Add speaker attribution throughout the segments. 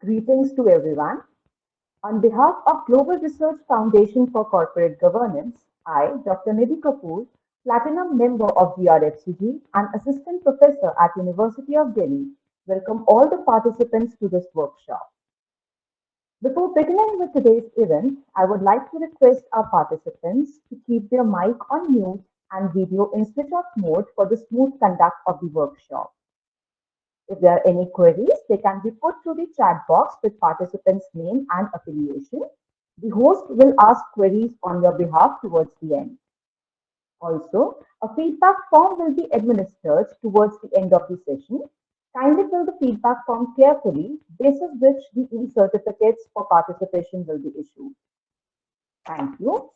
Speaker 1: Greetings to everyone. On behalf of Global Research Foundation for Corporate Governance, I, Dr. Nidhi Kapoor, Platinum member of GRFCG and Assistant Professor at University of Delhi, welcome all the participants to this workshop. Before beginning with today's event, I would like to request our participants to keep their mic on mute and video in switch off mode for the smooth conduct of the workshop. If there are any queries, they can be put through the chat box with participants' name and affiliation. The host will ask queries on your behalf towards the end. Also, a feedback form will be administered towards the end of the session. Kindly fill the feedback form carefully, basis which the e-certificates for participation will be issued. Thank you.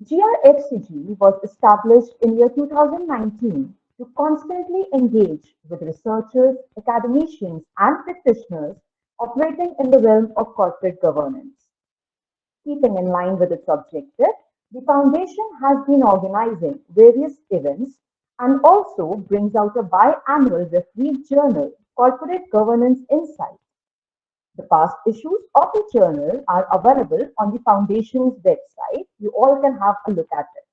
Speaker 1: GRFCG was established in year 2019 to constantly engage with researchers, academicians, and practitioners operating in the realm of corporate governance. Keeping in line with its objective, the Foundation has been organizing various events and also brings out a biannual refereed journal, Corporate Governance Insight. The past issues of the journal are available on the Foundation's website. You all can have a look at it.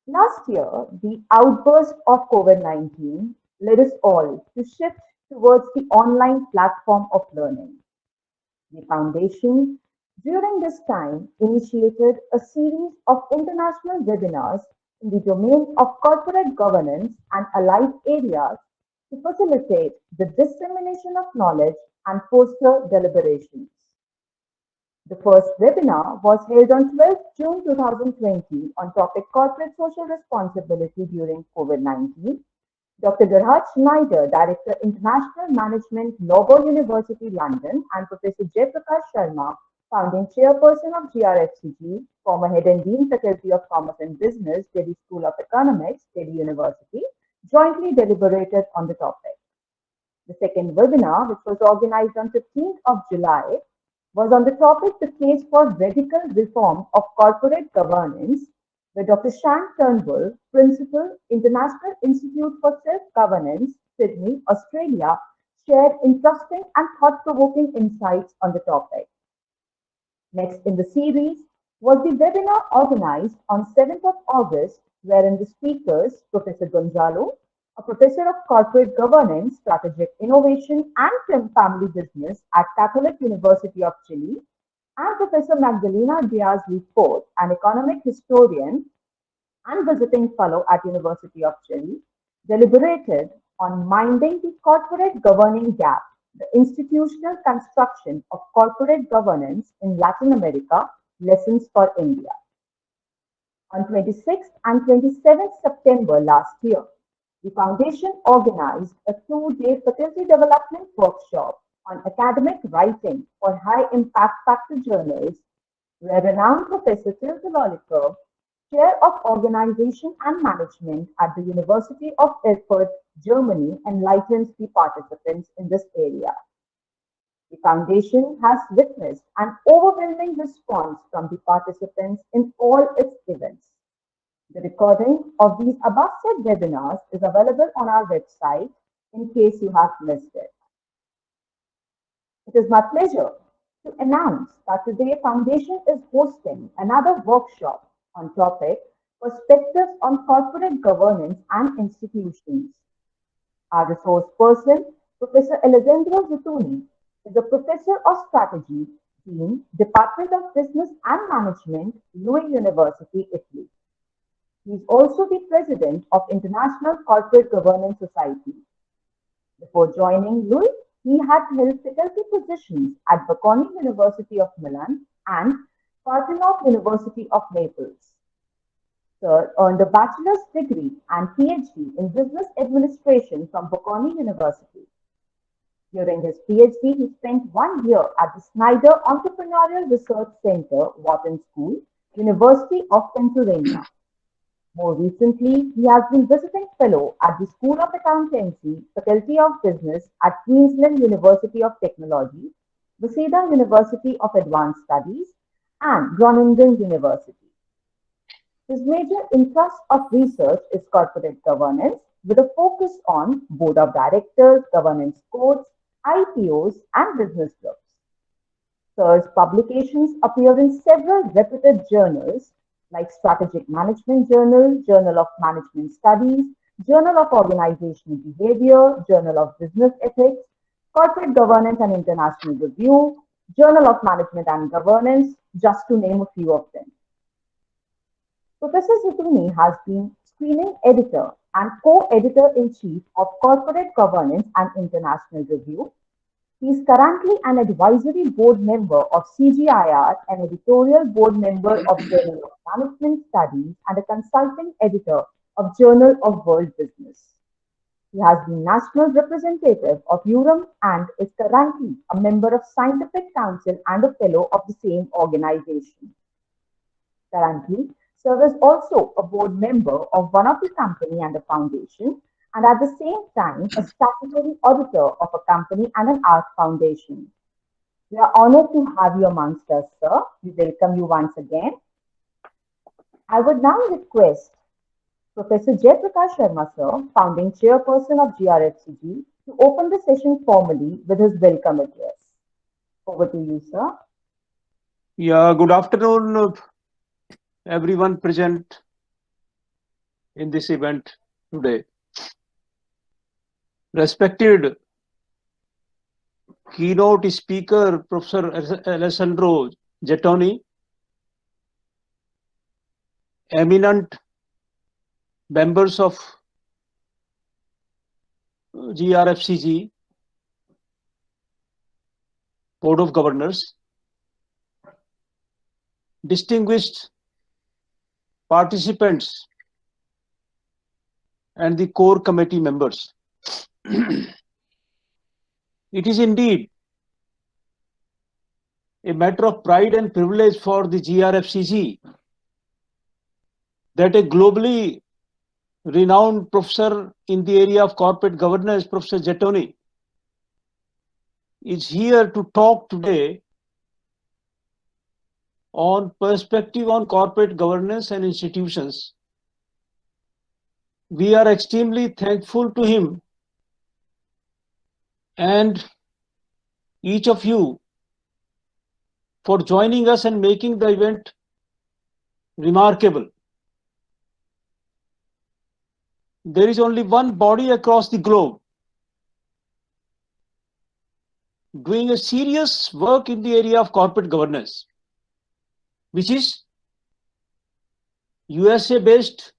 Speaker 1: Last year, the outburst of COVID-19 led us all to shift towards the online platform of learning. The Foundation, during this time, initiated a series of international webinars in the domain of corporate governance and allied areas to facilitate the dissemination of knowledge and foster deliberations. The first webinar was held on 12th June 2020 on topic Corporate Social Responsibility during COVID-19. Dr. Gerhard Schneider, Director International Management, Labour University, London, and Professor Jaiprakash Sharma, Founding Chairperson of GRFCG, former Head and Dean, Faculty of Commerce and Business, Delhi School of Economics, Delhi University, jointly deliberated on the topic. The second webinar, which was organized on 15th of July, was on the topic The Case for Radical Reform of Corporate Governance, where Dr. Shan Turnbull, Principal, International Institute for Self-Governance, Sydney, Australia, shared interesting and thought-provoking insights on the topic. Next in the series was the webinar organized on 7th of August, wherein the speakers, Professor Gonzalo, a professor of corporate governance, strategic innovation, and family business at Catholic University of Chile, and Professor Magdalena Diaz-Lefort, an economic historian and visiting fellow at University of Chile, deliberated on minding the corporate governing gap, the institutional construction of corporate governance in Latin America, lessons for India. On 26th and 27th September last year, the Foundation organized a two-day faculty development workshop on academic writing for high impact factor journals, where renowned Professor Tilke Lolliker, Chair of Organization and Management at the University of Erfurt, Germany, enlightens the participants in this area. The Foundation has witnessed an overwhelming response from the participants in all its events. The recording of these above said webinars is available on our website in case you have missed it. It is my pleasure to announce that today Foundation is hosting another workshop on topic Perspectives on Corporate Governance and Institutions. Our resource person, Professor Alessandro Zuttuni, is a professor of strategy, Dean, Department of Business and Management, Louis University, Italy. He is also the president of International Corporate Governance Society. Before joining Louis, he had held faculty positions at Bocconi University of Milan and Partenopes University of Naples. Sir earned a bachelor's degree and PhD in business administration from Bocconi University. During his PhD, he spent 1 year at the Snyder Entrepreneurial Research Center, Wharton School, University of Pennsylvania. More recently, he has been visiting fellow at the School of Accountancy, Faculty of Business at Queensland University of Technology, Waseda University of Advanced Studies, and Groningen University. His major interest of research is corporate governance, with a focus on board of directors, governance codes, IPOs, and business groups. Sir's publications appear in several reputed journals like Strategic Management Journal, Journal of Management Studies, Journal of Organizational Behavior, Journal of Business Ethics, Corporate Governance and International Review, Journal of Management and Governance, just to name a few of them. Professor Zeitouni has been screening editor and co-editor-in-chief of Corporate Governance and International Review. He is currently an advisory board member of CGIAR, an editorial board member of Journal of Management Studies, and a consulting editor of Journal of World Business. He has been national representative of URUM and is currently a member of Scientific Council and a fellow of the same organization. Currently, Sir is also a board member of one of the company and a foundation, and at the same time a statutory auditor of a company and an art foundation. We are honored to have you amongst us, sir. We welcome you once again. I would now request Professor Jaiprakash Sharma, sir, founding chairperson of GRFCG, to open the session formally with his welcome address. Over to you, sir.
Speaker 2: Yeah, good afternoon, everyone present in this event today. Respected keynote speaker, Professor Alessandro Zeitouni, eminent members of GRFCG, Board of Governors, distinguished participants, and the core committee members. It is indeed a matter of pride and privilege for the GRFCG that a globally renowned professor in the area of corporate governance, Professor Zeitouni, is here to talk today on perspective on corporate governance and institutions. We are extremely thankful to him and each of you for joining us and making the event remarkable. There is only one body across the globe doing a serious work in the area of corporate governance, which is USA-based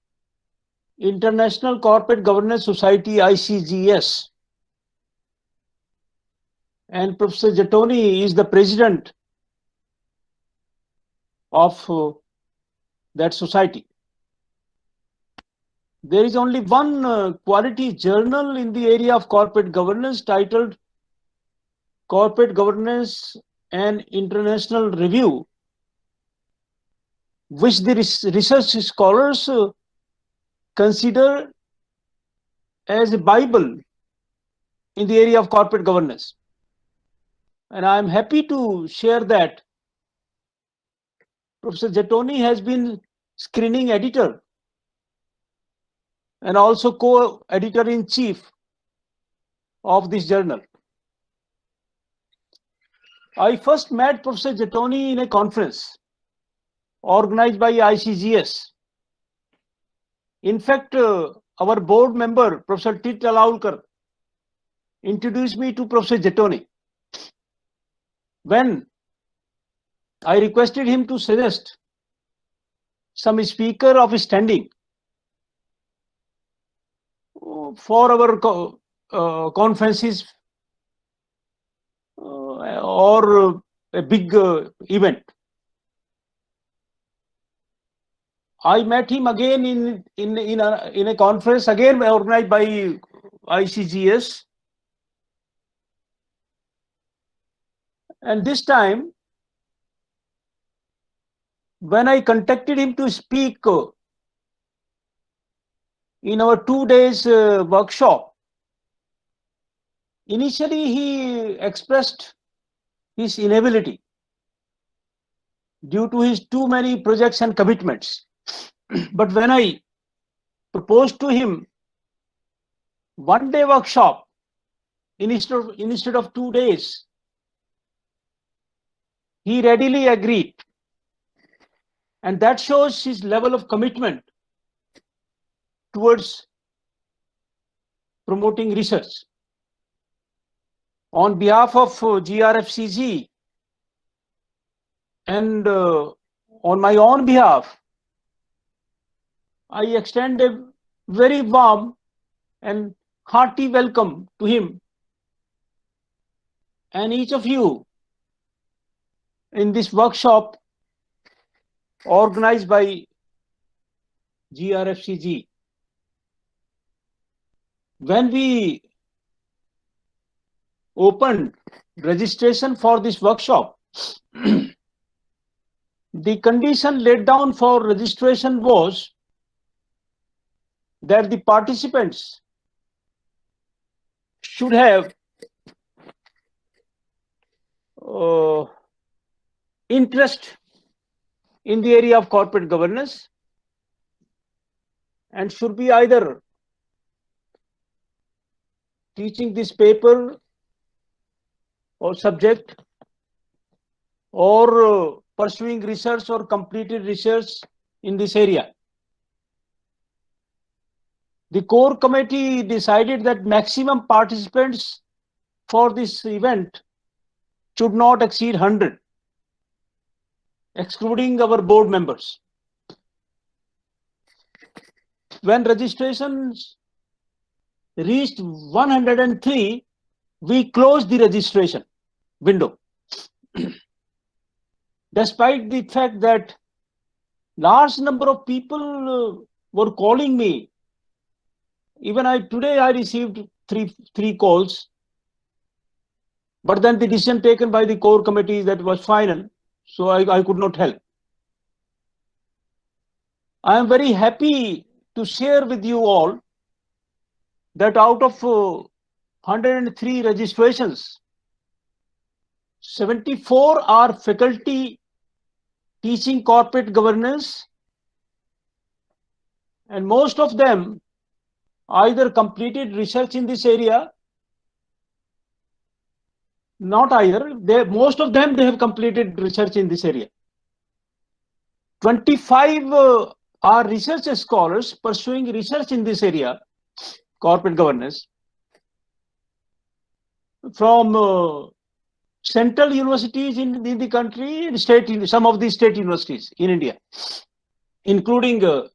Speaker 2: International Corporate Governance Society, ICGS. And Professor Zeitouni is the president of that society. There is only one quality journal in the area of corporate governance titled Corporate Governance and International Review, which the research scholars consider as a Bible in the area of corporate governance. And I am happy to share that Professor Zeitouni has been screening editor and also co-editor-in-chief of this journal. I first met Professor Zeitouni in a conference organized by ICGS. In fact, our board member, Professor T. Talaulkar, introduced me to Professor Zeitouni. When I requested him to suggest some speaker of standing for our conferences or a big event, I met him again in a conference again organized by ICGS, and this time when I contacted him to speak in our 2 days workshop, initially he expressed his inability due to his too many projects and commitments. But when I proposed to him 1 day workshop instead of 2 days. He readily agreed. And that shows his level of commitment towards promoting research. On behalf of GRFCG and on my own behalf, I extend a very warm and hearty welcome to him and each of you in this workshop organized by GRFCG. When we opened registration for this workshop, the condition laid down for registration was that the participants should have interest in the area of corporate governance and should be either teaching this paper or subject or pursuing research or completed research in this area. The core committee decided that maximum participants for this event should not exceed 100, excluding our board members. When registrations reached 103, we closed the registration window. Despite the fact that large number of people were calling me, even today I received three calls, but then the decision taken by the core committee that was final, so I could not help. I am very happy to share with you all that out of 103 registrations, 74 are faculty teaching corporate governance, and most of them either completed research in this area, not either, most of them they have completed research in this area. 25 are research scholars pursuing research in this area, corporate governance, from central universities in the country and some of the state universities in India, including the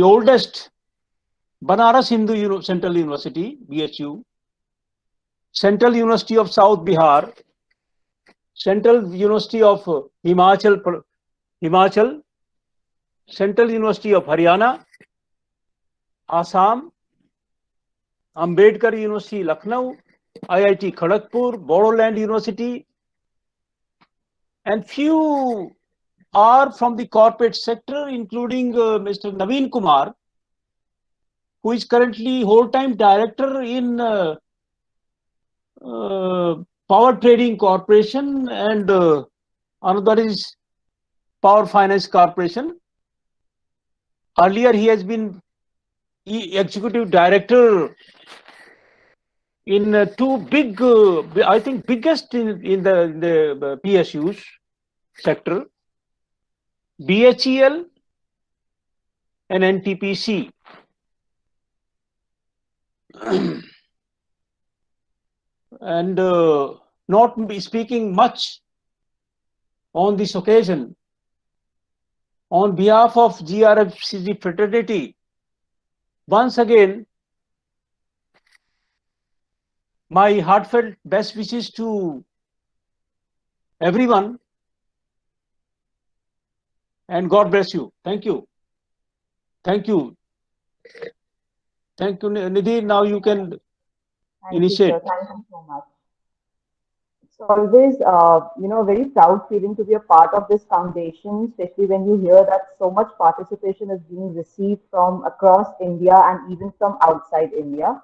Speaker 2: oldest Banaras Hindu Central University, BHU, Central University of South Bihar, Central University of Himachal, Central University of Haryana, Assam, Ambedkar University, Lucknow, IIT Kharagpur, Bodoland University, and few are from the corporate sector, including Mr. Naveen Kumar, who is currently whole-time director in Power Trading Corporation, and another is Power Finance Corporation. Earlier, he has been executive director in two big, I think biggest in the PSUs sector, BHEL and NTPC. And not be speaking much on this occasion, on behalf of GRFCG fraternity, once again, my heartfelt best wishes to everyone, and God bless you. Thank you. Thank you. Thank you, Nidhi. Now you can initiate.
Speaker 1: Thank you, sir. Thank you so much. It's always, a very proud feeling to be a part of this foundation, especially when you hear that so much participation is being received from across India and even from outside India.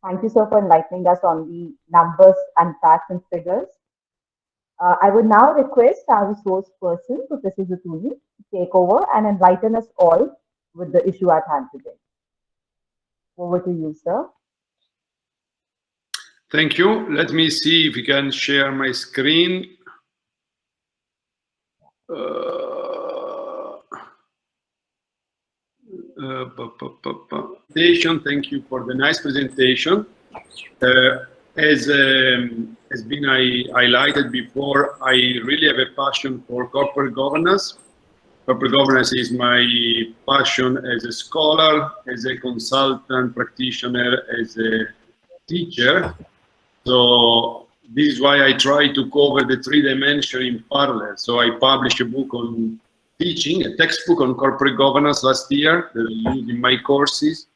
Speaker 1: Thank you, sir, for enlightening us on the numbers and facts and figures. I would now request our resource person, Professor Zatuni, to take over and enlighten us all with the issue at hand today. Over to you, sir.
Speaker 3: Thank you. Let me see if we can share my screen. Thank you for the nice presentation. As been highlighted before, I really have a passion for corporate governance. Corporate governance is my passion as a scholar, as a consultant, practitioner, as a teacher. So this is why I try to cover the three dimensions in parallel. So I published a book on teaching, a textbook on corporate governance last year that I use in my courses.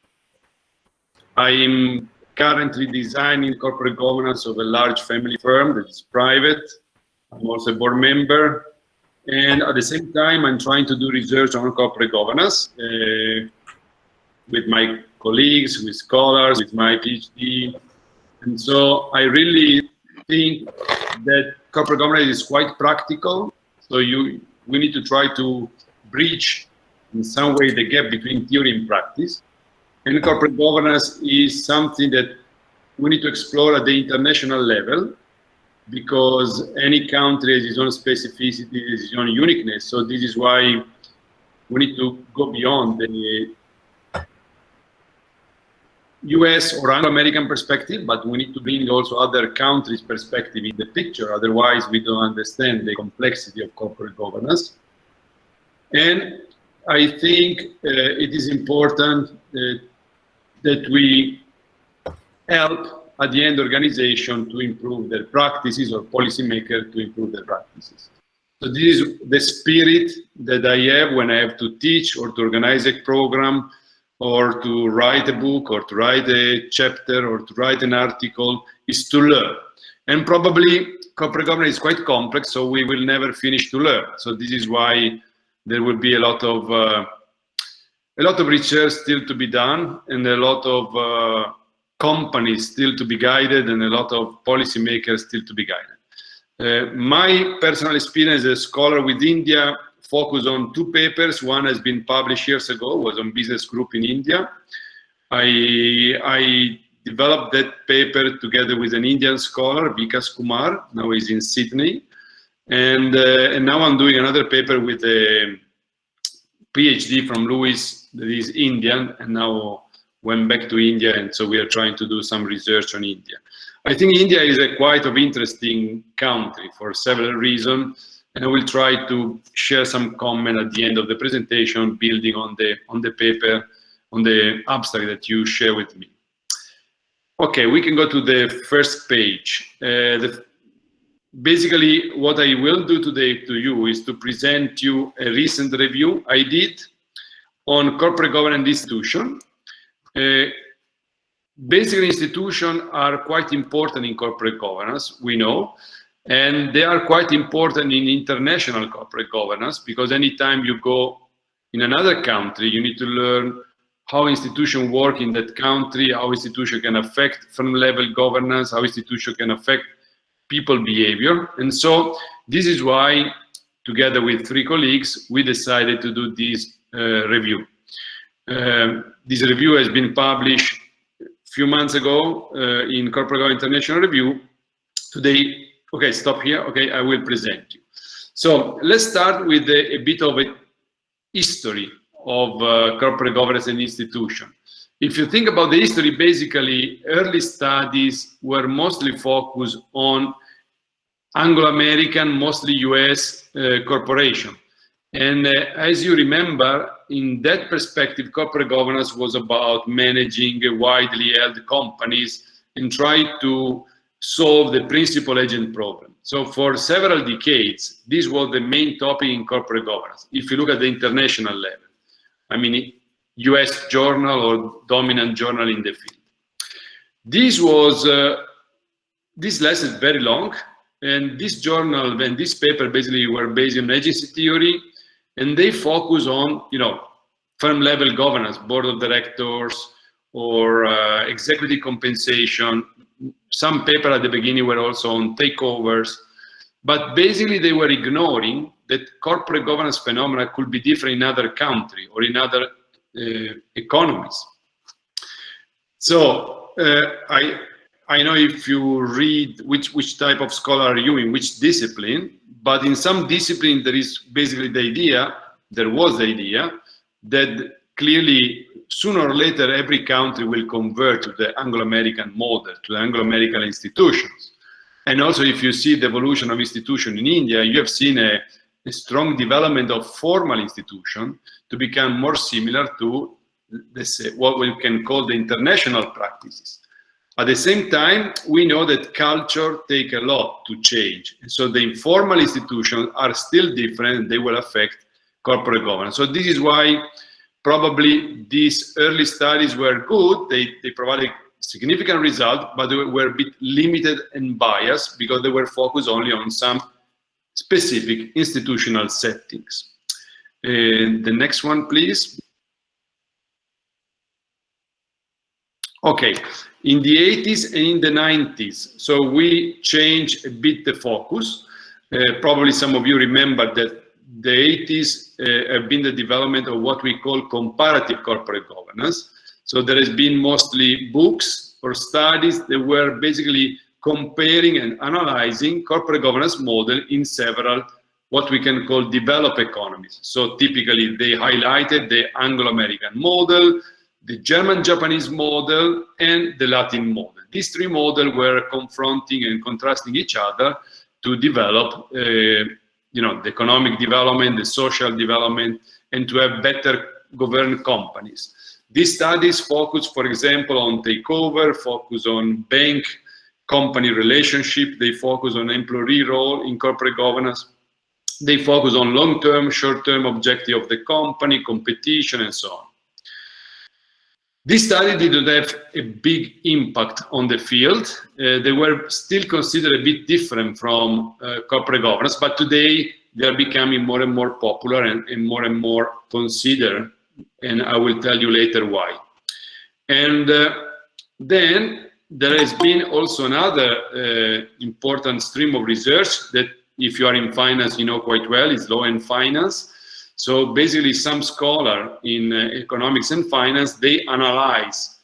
Speaker 3: I'm currently designing corporate governance of a large family firm that is private. I'm also a board member. And at the same time, I'm trying to do research on corporate governance with my colleagues, with scholars, with my PhD. And so I really think that corporate governance is quite practical. So we need to try to bridge in some way the gap between theory and practice. And corporate governance is something that we need to explore at the international level, because any country has its own specificity, its own uniqueness. So this is why we need to go beyond the US or Anglo-American perspective, but we need to bring also other countries' perspective in the picture. Otherwise, we don't understand the complexity of corporate governance. And I think it is important that we help at the end organization to improve their practices, or policymakers to improve their practices. So this is the spirit that I have when I have to teach or to organize a program, or to write a book, or to write a chapter, or to write an article, is to learn. And probably corporate governance is quite complex, so we will never finish to learn. So this is why there will be a lot of research still to be done, and a lot of companies still to be guided, and a lot of policymakers still to be guided. My personal experience as a scholar with India focused on two papers. One has been published years ago, was on business group in India. I developed that paper together with an Indian scholar, Vikas Kumar. Now he's in Sydney. And now I'm doing another paper with a PhD from Lewis that is Indian, and now went back to India, and so we are trying to do some research on India. I think India is a quite of interesting country for several reasons, and I will try to share some comment at the end of the presentation, building on the paper, on the abstract that you share with me. Okay, we can go to the first page. Basically, what I will do today to you is to present you a recent review I did on corporate governance institution. Basically, institutions are quite important in corporate governance, we know, and they are quite important in international corporate governance, because anytime you go in another country, you need to learn how institutions work in that country, how institutions can affect firm-level governance, how institutions can affect people behavior. And so this is why, together with three colleagues, we decided to do this review. This review has been published a few months ago in Corporate Governance International Review. Today, okay, stop here. Okay, I will present you. So let's start with a bit of a history of corporate governance and institution. If you think about the history, basically, early studies were mostly focused on Anglo-American, mostly US corporation. And as you remember, in that perspective, corporate governance was about managing widely held companies and try to solve the principal agent problem. So for several decades, this was the main topic in corporate governance. If you look at the international level, I mean, US journal or dominant journal in the field. This lasted very long, and this journal and this paper basically were based on agency theory, and they focus on, firm level governance, board of directors, or executive compensation. Some paper at the beginning were also on takeovers, but basically they were ignoring that corporate governance phenomena could be different in other countries or in other economies. So I know if you read which type of scholar are you in which discipline, but in some discipline there is basically the idea, there was the idea that clearly sooner or later every country will convert to the Anglo-American model, to the Anglo-American institutions. And also if you see the evolution of institutions in India, you have seen a strong development of formal institutions to become more similar to, let's say, what we can call the international practices. At the same time, we know that culture takes a lot to change. And so the informal institutions are still different and they will affect corporate governance. So this is why probably these early studies were good. They provided significant results, but they were a bit limited and biased because they were focused only on some specific institutional settings. The next one, please. Okay, in the 80s and in the 90s, so we changed a bit the focus. Probably some of you remember that the 80s have been the development of what we call comparative corporate governance. So there has been mostly books or studies that were basically comparing and analyzing corporate governance model in several what we can call developed economies. So typically they highlighted the Anglo-American model, the German-Japanese model, and the Latin model. These three models were confronting and contrasting each other to develop you know, the economic development, the social development, and to have better governed companies. These studies focus, for example, on takeover, focus on bank-company relationship, they focus on employee role in corporate governance, they focus on long-term, short-term objective of the company, competition, and so on. This study didn't have a big impact on the field. They were still considered a bit different from corporate governance, but today they are becoming more and more popular and more considered, and I will tell you later why. And then there has been also another important stream of research that if you are in finance, you know quite well, is law and finance. So basically some scholar in economics and finance, they analyze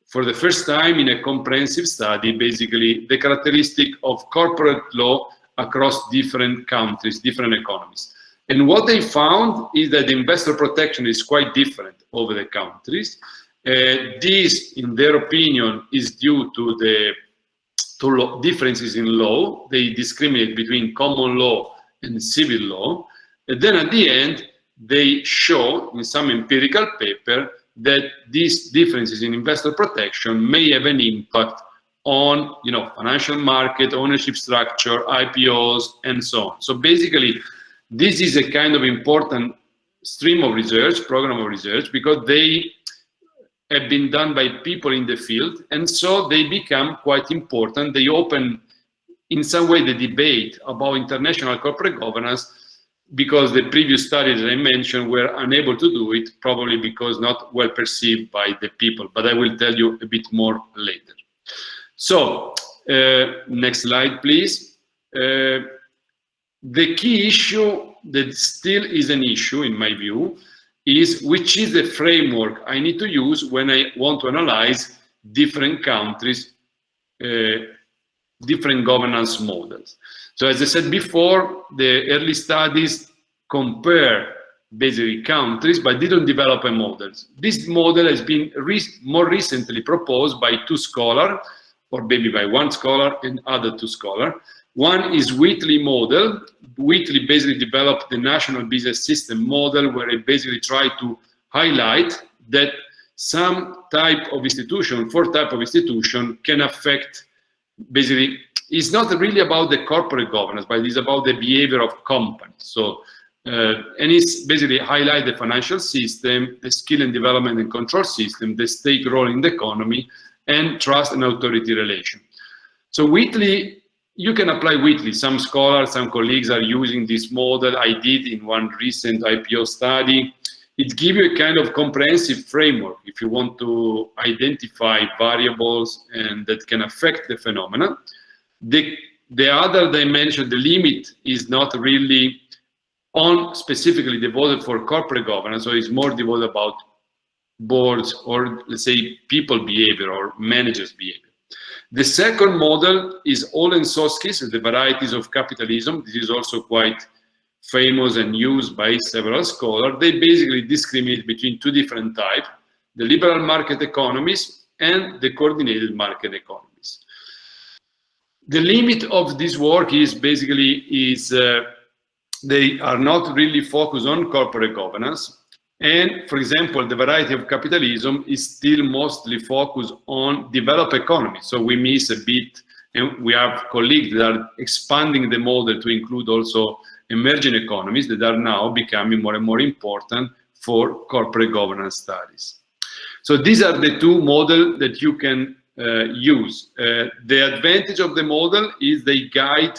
Speaker 3: for the first time in a comprehensive study, basically the characteristic of corporate law across different countries, different economies. And what they found is that investor protection is quite different over the countries. This, in their opinion, is due to differences in law. They discriminate between common law and civil law. And then at the end, they show in some empirical paper that these differences in investor protection may have an impact on, you know, financial market, ownership structure, IPOs, and so on. So basically, this is a kind of important stream of research, program of research, because they have been done by people in the field, and so they become quite important. They open, in some way, the debate about international corporate governance, because the previous studies that I mentioned were unable to do it, probably because not well perceived by the people, but I will tell you a bit more later. So, next slide, please. The key issue that still is an issue, in my view, is which is the framework I need to use when I want to analyze different countries, different governance models. So as I said before, the early studies compare basically countries, but didn't develop a model. This model has been more recently proposed by two scholars, or maybe by one scholar and other two scholars. One is Wheatley model. Wheatley basically developed the national business system model, where it basically tried to highlight that some type of institution, four type of institution, can affect, basically, it's not really about the corporate governance, but it's about the behavior of companies. So, and it's basically highlight the financial system, the skill and development and control system, the state role in the economy, and trust and authority relation. So Wheatley, you can apply Wheatley. Some scholars, some colleagues are using this model. I did in one recent IPO study. It gives you a kind of comprehensive framework if you want to identify variables and that can affect the phenomena. The other dimension, the limit, is not really on specifically devoted for corporate governance, so it's more devoted about boards or, let's say, people behavior or managers behavior. The second model is Olentzowski's, the varieties of capitalism. This is also quite famous and used by several scholars. They basically discriminate between two different types, the liberal market economies and the coordinated market economies. The limit of this work is basically they are not really focused on corporate governance. And for example, the variety of capitalism is still mostly focused on developed economies. So we miss a bit, and we have colleagues that are expanding the model to include also emerging economies that are now becoming more and more important for corporate governance studies. So these are the two models that you can use. The advantage of the model is they guide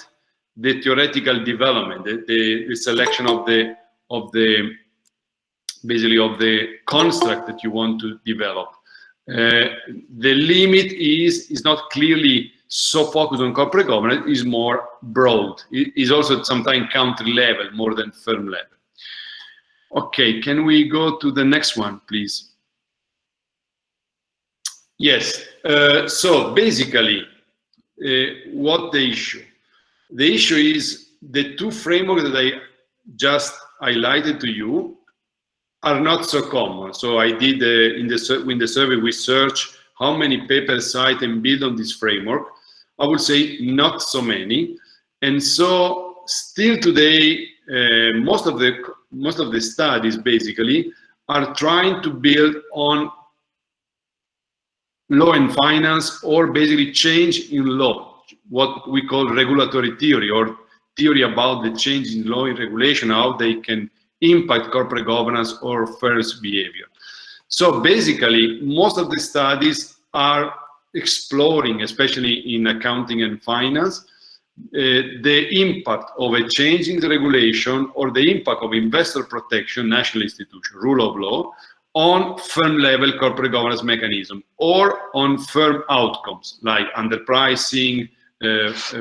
Speaker 3: the theoretical development, the selection of the basically of the construct that you want to develop. The limit is not clearly so focused on corporate governance, is more broad. It is also sometimes country level more than firm level. Okay, can we go to the next one, please? Yes, so basically, what the issue? The issue is the two frameworks that I just highlighted to you are not so common. So I did in the survey, we searched how many papers cite and build on this framework. I would say not so many. And so still today, most of the studies basically are trying to build on law and finance, or basically change in law, what we call regulatory theory, or theory about the change in law and regulation, how they can impact corporate governance or firms' behavior. So basically, most of the studies are exploring, especially in accounting and finance, the impact of a change in the regulation or the impact of investor protection, national institution, rule of law, on firm-level corporate governance mechanism, or on firm outcomes like underpricing,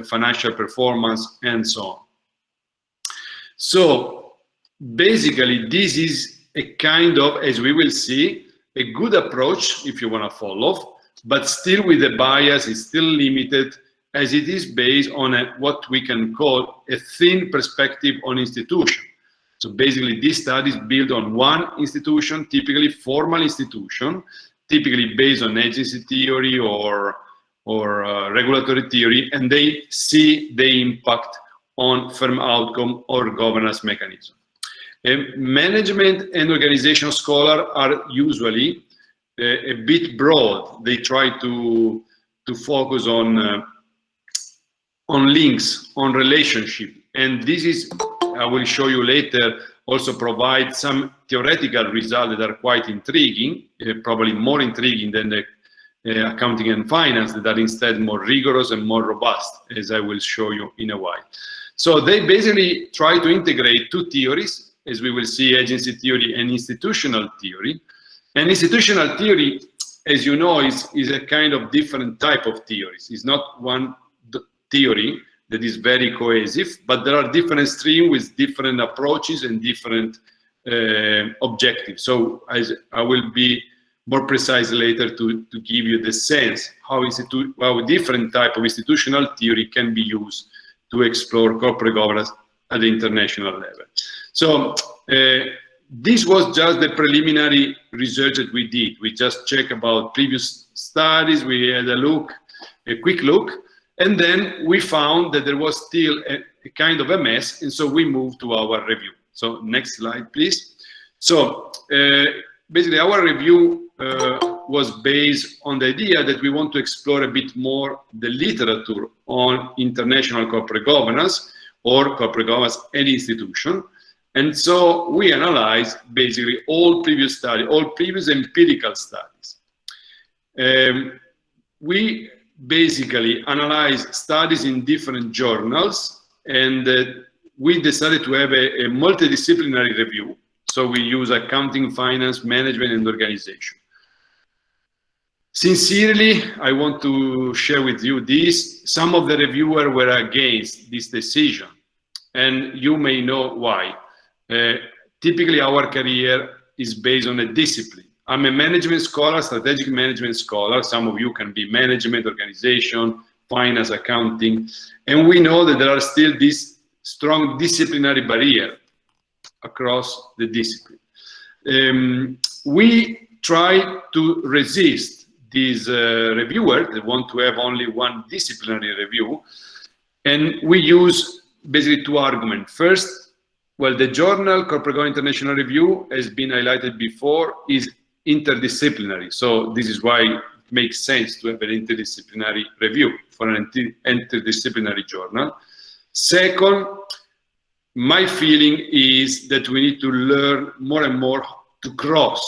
Speaker 3: financial performance, and so on. So basically, this is a kind of, as we will see, a good approach if you want to follow, but still with the bias is still limited, as it is based on what we can call a thin perspective on institution. So basically, this study is built on one institution, typically formal institution, typically based on agency theory or regulatory theory, and they see the impact on firm outcome or governance mechanism. Management and organization scholars are usually a bit broad. They try to focus on links, on relationship, and this is, I will show you later, also provide some theoretical results that are quite intriguing, probably more intriguing than the accounting and finance, that are instead more rigorous and more robust, as I will show you in a while. So they basically try to integrate two theories, as we will see, agency theory and institutional theory. And institutional theory, as you know, is a kind of different type of theories. It's not one theory that is very cohesive, but there are different streams with different approaches and different objectives. So I will be more precise later to give you the sense how different type of institutional theory can be used to explore corporate governance at the international level. So this was just the preliminary research that we did. We just checked about previous studies. We had a quick look. And then we found that there was still a kind of a mess, and so we moved to our review. So next slide, please. So basically our review was based on the idea that we want to explore a bit more the literature on international corporate governance or corporate governance and institution. And so we analyzed basically all previous studies, all previous empirical studies. We basically analyze studies in different journals, and we decided to have a multidisciplinary review. So we use accounting, finance, management, and organization. Sincerely, I want to share with you this. Some of the reviewers were against this decision, and you may know why. Typically, our career is based on a discipline. I'm a management scholar, strategic management scholar. Some of you can be management, organization, finance, accounting. And we know that there are still this strong disciplinary barrier across the discipline. We try to resist these reviewers that want to have only one disciplinary review, and we use basically two arguments. First, well, the journal Corporate Governance International Review has been highlighted before, is interdisciplinary. So this is why it makes sense to have an interdisciplinary review for an interdisciplinary journal. Second, my feeling is that we need to learn more and more to cross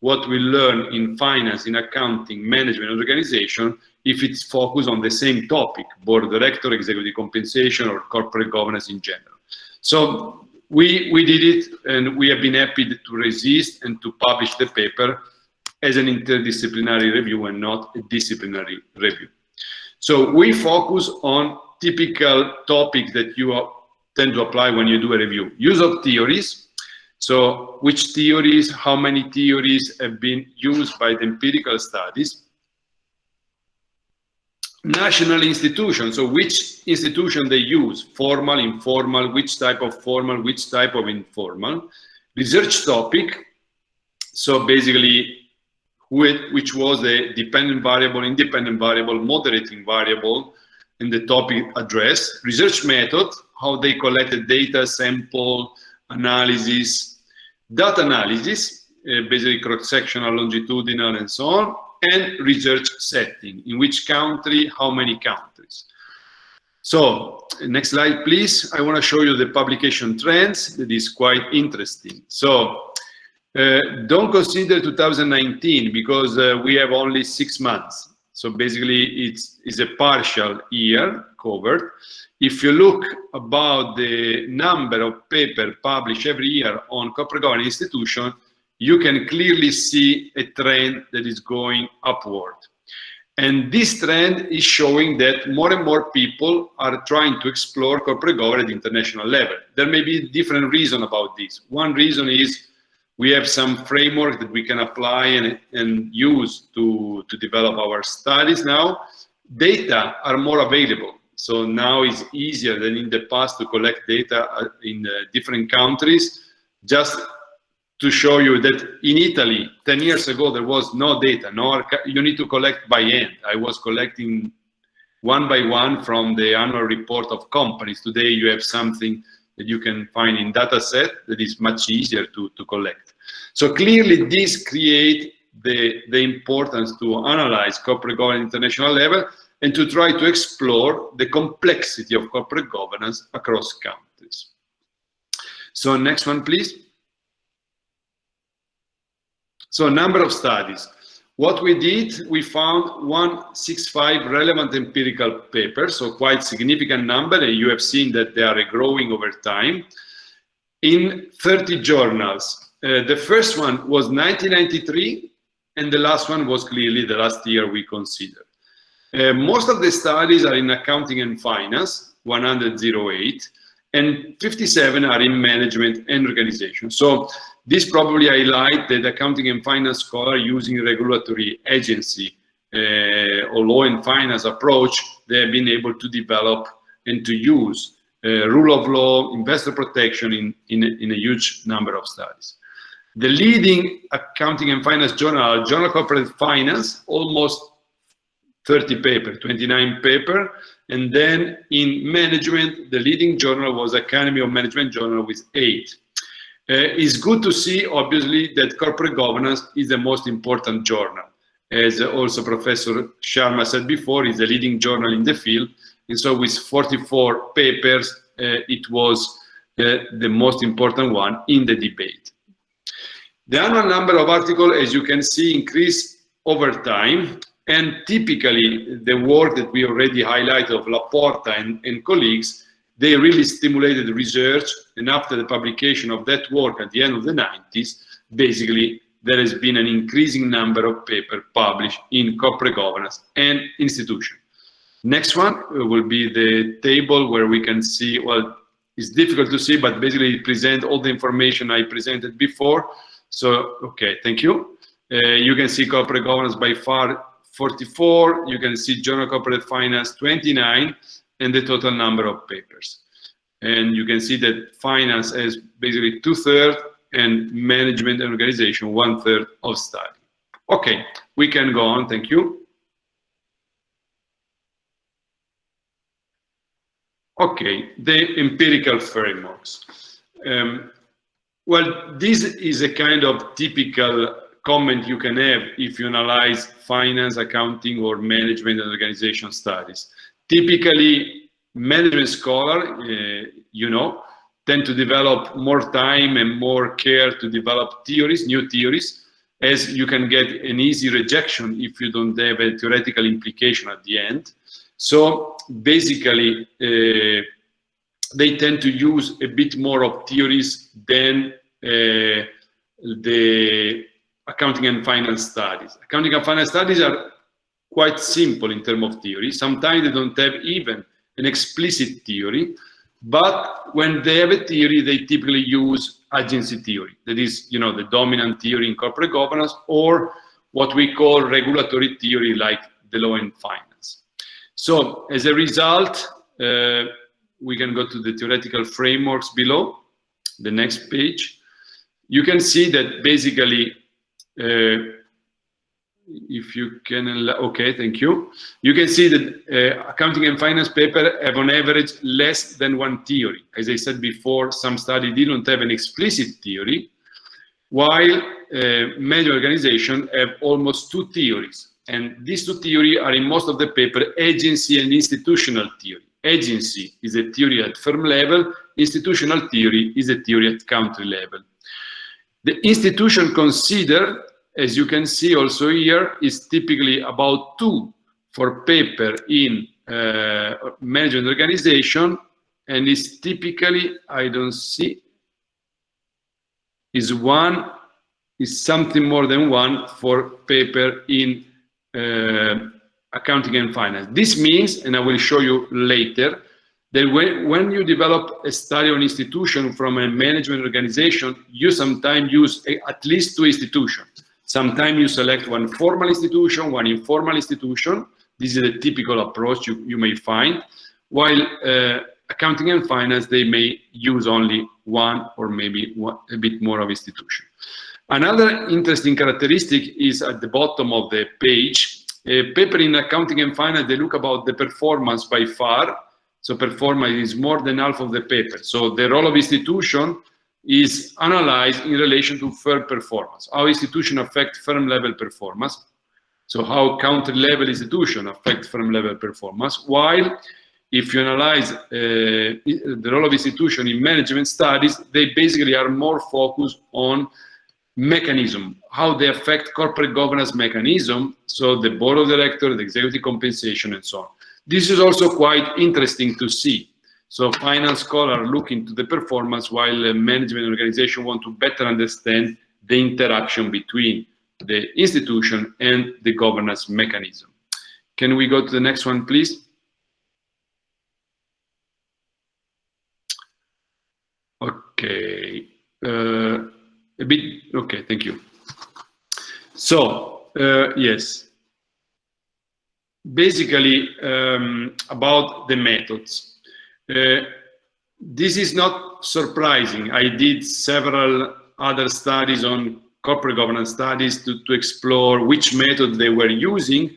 Speaker 3: what we learn in finance, in accounting, management, and organization, if it's focused on the same topic, board of director, executive compensation, or corporate governance in general. So we did it, and we have been happy to resist and to publish the paper as an interdisciplinary review and not a disciplinary review. So we focus on typical topics that you tend to apply when you do a review. Use of theories. So which theories, how many theories have been used by the empirical studies. National institutions, so which institution they use, formal, informal, which type of formal, which type of informal. Research topic, so basically which was the dependent variable, independent variable, moderating variable in the topic addressed. Research method, how they collected data, sample, analysis, data analysis, basically cross-sectional, longitudinal, and so on, and research setting, in which country, how many countries. So next slide, please. I want to show you the publication trends. That is quite interesting. So don't consider 2019 because we have only 6 months. So basically it's a partial year covered. If you look about the number of papers published every year on corporate governance institution, you can clearly see a trend that is going upward. And this trend is showing that more and more people are trying to explore corporate governance at international level. There may be different reasons about this. One reason is we have some framework that we can apply and use to develop our studies now. Data are more available. So now it's easier than in the past to collect data in different countries. Just to show you that in Italy, 10 years ago, there was no data. You need to collect by hand. I was collecting one by one from the annual report of companies. Today, you have something that you can find in data set that is much easier to collect. So clearly, this creates the importance to analyze corporate governance at international level and to try to explore the complexity of corporate governance across countries. So next one, please. So number of studies. What we did, we found 165 relevant empirical papers, so quite significant number, and you have seen that they are growing over time, in 30 journals. The first one was 1993, and the last one was clearly the last year we considered. Most of the studies are in accounting and finance, 108, and 57 are in management and organization. So this probably highlights that accounting and finance scholars using regulatory agency or law and finance approach, they have been able to develop and to use rule of law, investor protection in a huge number of studies. The leading accounting and finance journal, Journal of Corporate Finance, almost 30 paper, 29 paper, and then in management, the leading journal was Academy of Management Journal with 8. It's good to see, obviously, that corporate governance is the most important journal. As also Professor Sharma said before, it's the leading journal in the field, and so with 44 papers, it was the most important one in the debate. The annual number of articles, as you can see, increased over time. And typically, the work that we already highlighted of Laporta and colleagues, they really stimulated research. And after the publication of that work at the end of the 90s, basically, there has been an increasing number of papers published in corporate governance and institution. Next one will be the table where we can see, well, it's difficult to see, but basically it presents all the information I presented before. So, okay, thank you. You can see corporate governance by far 44. You can see general corporate finance 29, and the total number of papers. And you can see that finance has basically 2/3, and management and organization 1/3 of study. Okay, we can go on. Thank you. Okay, the empirical frameworks. Well, this is a kind of typical comment you can have if you analyze finance, accounting, or management and organization studies. Typically, management scholars, you know, tend to develop more time and more care to develop theories, new theories, as you can get an easy rejection if you don't have a theoretical implication at the end. So basically, they tend to use a bit more of theories than the accounting and finance studies. Accounting and finance studies are quite simple in terms of theory. Sometimes they don't have even an explicit theory, but when they have a theory, they typically use agency theory. That is, you know, the dominant theory in corporate governance, or what we call regulatory theory, like the law in finance. So as a result, we can go to the theoretical frameworks below, the next page. You can see that basically, if you can, okay, thank you. You can see that accounting and finance paper have on average less than one theory. As I said before, some studies didn't have an explicit theory, while major organizations have almost 2 theories. And these 2 theories are in most of the paper agency and institutional theory. Agency is a theory at firm level, institutional theory is a theory at country level. The institution considered, as you can see also here, is typically about 2 for paper in management organization, and is typically, I don't see, is something more than 1 for paper in accounting and finance. This means, and I will show you later, that when you develop a study on institution from a management organization, you sometimes use at least 2 institutions. Sometimes you select one formal institution, one informal institution. This is a typical approach you may find. While accounting and finance, they may use only 1 or maybe a bit more of institution. Another interesting characteristic is at the bottom of the page. Paper in accounting and finance, they look about the performance by far. So performance is more than half of the paper. So the role of institution is analyzed in relation to firm performance. How institution affect firm level performance. So how country level institution affect firm level performance. While if you analyze the role of institution in management studies, they basically are more focused on mechanism, how they affect corporate governance mechanism, so the board of directors, the executive compensation, and so on. This is also quite interesting to see. So finance scholars look into the performance, while management organization want to better understand the interaction between the institution and the governance mechanism. Can we go to the next one, please? Okay. Okay, thank you. So, yes, basically about the methods. This is not surprising. I did several other studies on corporate governance studies to explore which method they were using,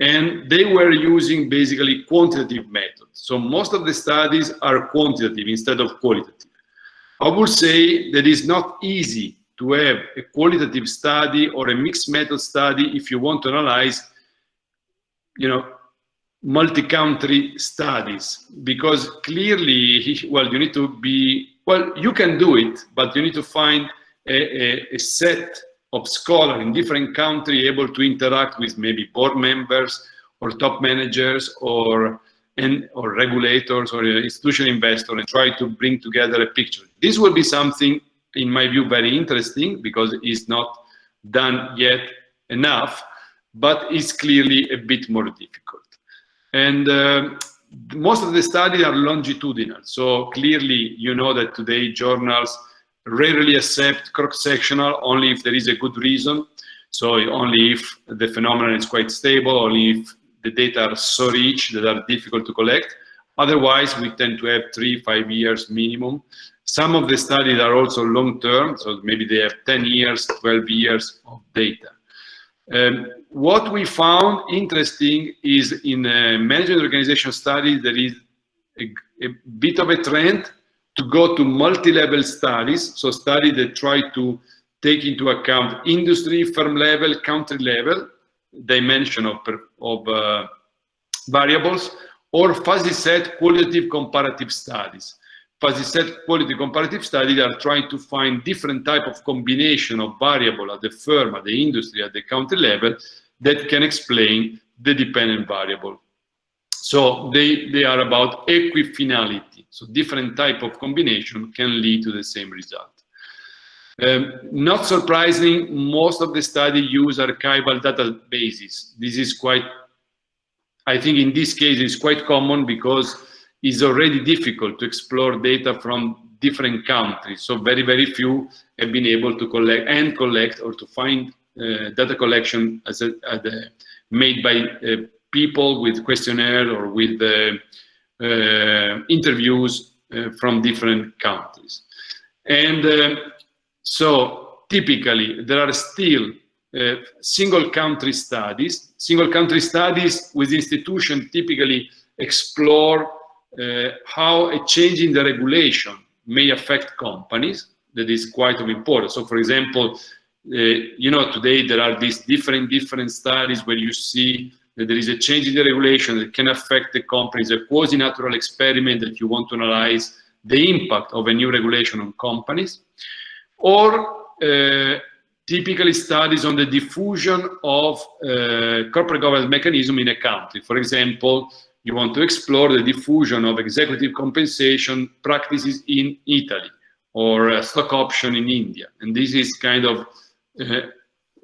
Speaker 3: and they were using basically quantitative methods. So most of the studies are quantitative instead of qualitative. I would say that it's not easy to have a qualitative study or a mixed method study if you want to analyze, you know, multi-country studies, because clearly, well, you need to be, well, you can do it, but you need to find a set of scholars in different countries able to interact with maybe board members or top managers or regulators or institutional investors, and try to bring together a picture. This will be something, in my view, very interesting, because it's not done yet enough, but it's clearly a bit more difficult. And most of the studies are longitudinal. So clearly, you know that today journals rarely accept cross-sectional, only if there is a good reason. So only if the phenomenon is quite stable, only if the data are so rich that are difficult to collect. Otherwise, we tend to have 3-5 years minimum. Some of the studies are also long-term, so maybe they have 10 years, 12 years of data. What we found interesting is in management organization studies, there is a bit of a trend to go to multi-level studies, so studies that try to take into account industry, firm level, country level, dimension of variables, or fuzzy set qualitative comparative studies. Fuzzy set qualitative comparative studies are trying to find different type of combination of variable at the firm, at the industry, at the country level that can explain the dependent variable. So they are about equifinality. So different type of combination can lead to the same result. Not surprising, most of the study use archival databases. This is quite, I think in this case, it's quite common because it's already difficult to explore data from different countries. So very, very few have been able to collect or to find data collection made by people with questionnaire or with interviews from different countries. And so typically there are still single country studies. Single country studies with institutions typically explore how a change in the regulation may affect companies. That is quite important. So for example, you know, today there are these different studies where you see that there is a change in the regulation that can affect the companies, a quasi-natural experiment that you want to analyze the impact of a new regulation on companies, or typically studies on the diffusion of corporate governance mechanism in a country. For example, you want to explore the diffusion of executive compensation practices in Italy or stock option in India. And this is kind of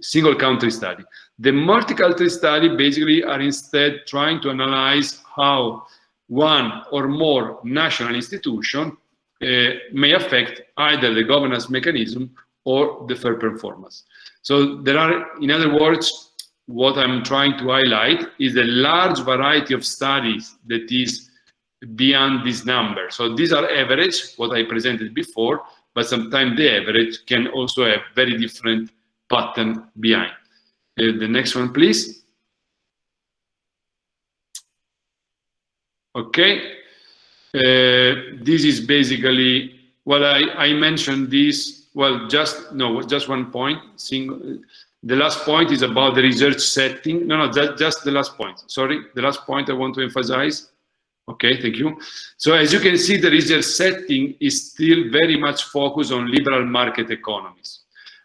Speaker 3: single country study. The multi-country study basically are instead trying to analyze how one or more national institution may affect either the governance mechanism or the fair performance. So there are, in other words, what I'm trying to highlight is a large variety of studies that is beyond this number. So these are average, what I presented before, but sometimes the average can also have very different pattern behind. The next one, please. Okay. This is basically, well, I mentioned this, well, just one point. The last point is about the research setting. No, just the last point. Sorry, the last point I want to emphasize. Okay, thank you. So as you can see, the research setting is still very much focused on liberal market economies.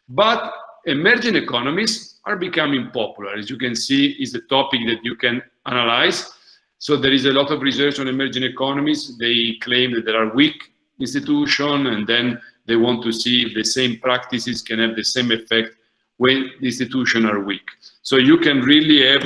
Speaker 3: But emerging economies are becoming popular. As you can see, is a topic that you can analyze. So there is a lot of research on emerging economies. They claim that there are weak institutions, and then they want to see if the same practices can have the same effect when the institutions are weak. So you can really have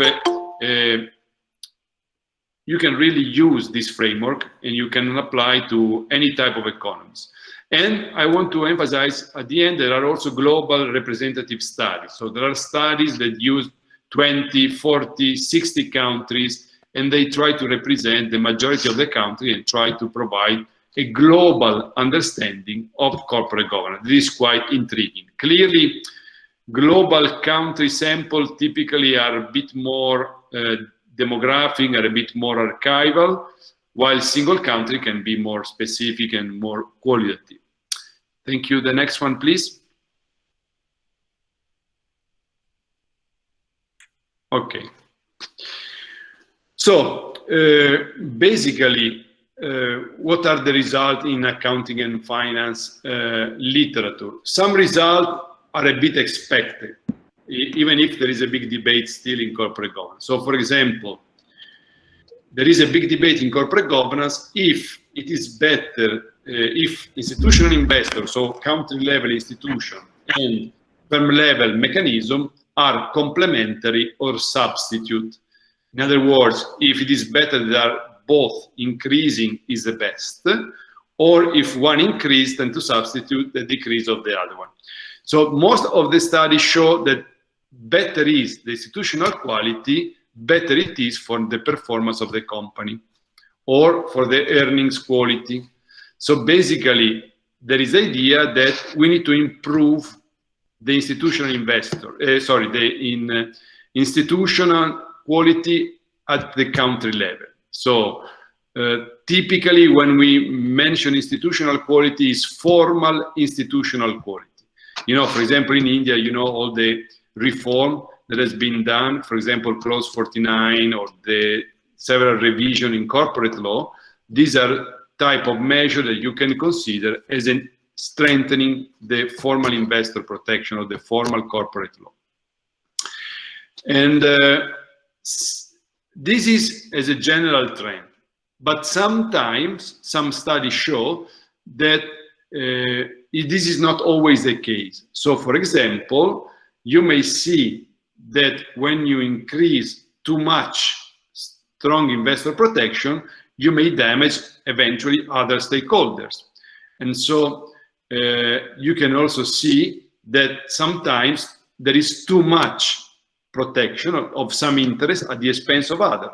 Speaker 3: you can really use this framework, and you can apply to any type of economies. And I want to emphasize at the end, there are also global representative studies. So there are studies that use 20, 40, 60 countries, and they try to represent the majority of the country and try to provide a global understanding of corporate governance. This is quite intriguing. Clearly, global country samples typically are a bit more demographic, are a bit more archival, while single country can be more specific and more qualitative. Thank you. The next one, please. Okay. So basically, what are the results in accounting and finance literature? Some results are a bit expected, even if there is a big debate still in corporate governance. So for example, there is a big debate in corporate governance if it is better if institutional investors, so country level institution and firm level mechanism are complementary or substitute. In other words, if it is better that both increasing is the best, or if one increase tend to substitute the decrease of the other one. So most of the studies show that better is the institutional quality, better it is for the performance of the company or for the earnings quality. So basically, there is the idea that we need to improve the institutional institutional quality at the country level. So typically when we mention institutional quality, is formal institutional quality. You know, for example, in India, you know, all the reform that has been done, for example, Clause 49 or the several revision in corporate law, these are type of measure that you can consider as in strengthening the formal investor protection or the formal corporate law. And this is as a general trend, but sometimes some studies show that this is not always the case. So for example, you may see that when you increase too much strong investor protection, you may damage eventually other stakeholders. And so you can also see that sometimes there is too much protection of some interest at the expense of others.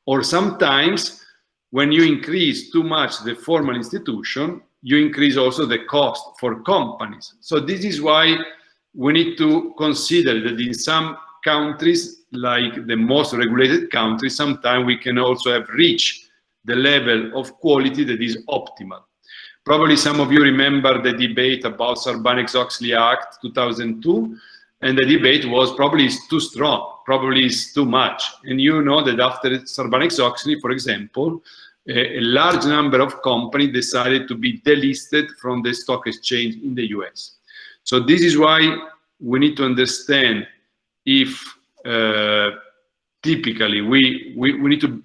Speaker 3: Or sometimes when you increase too much the formal institution, you increase also the cost for companies. So this is why we need to consider that in some countries, like the most regulated countries, sometimes we can also have reached the level of quality that is optimal. Probably some of you remember the debate about Sarbanes-Oxley Act 2002, and the debate was probably is too strong, probably is too much. And you know that after Sarbanes-Oxley, for example, a large number of companies decided to be delisted from the stock exchange in the US. So this is why we need to understand if typically we need to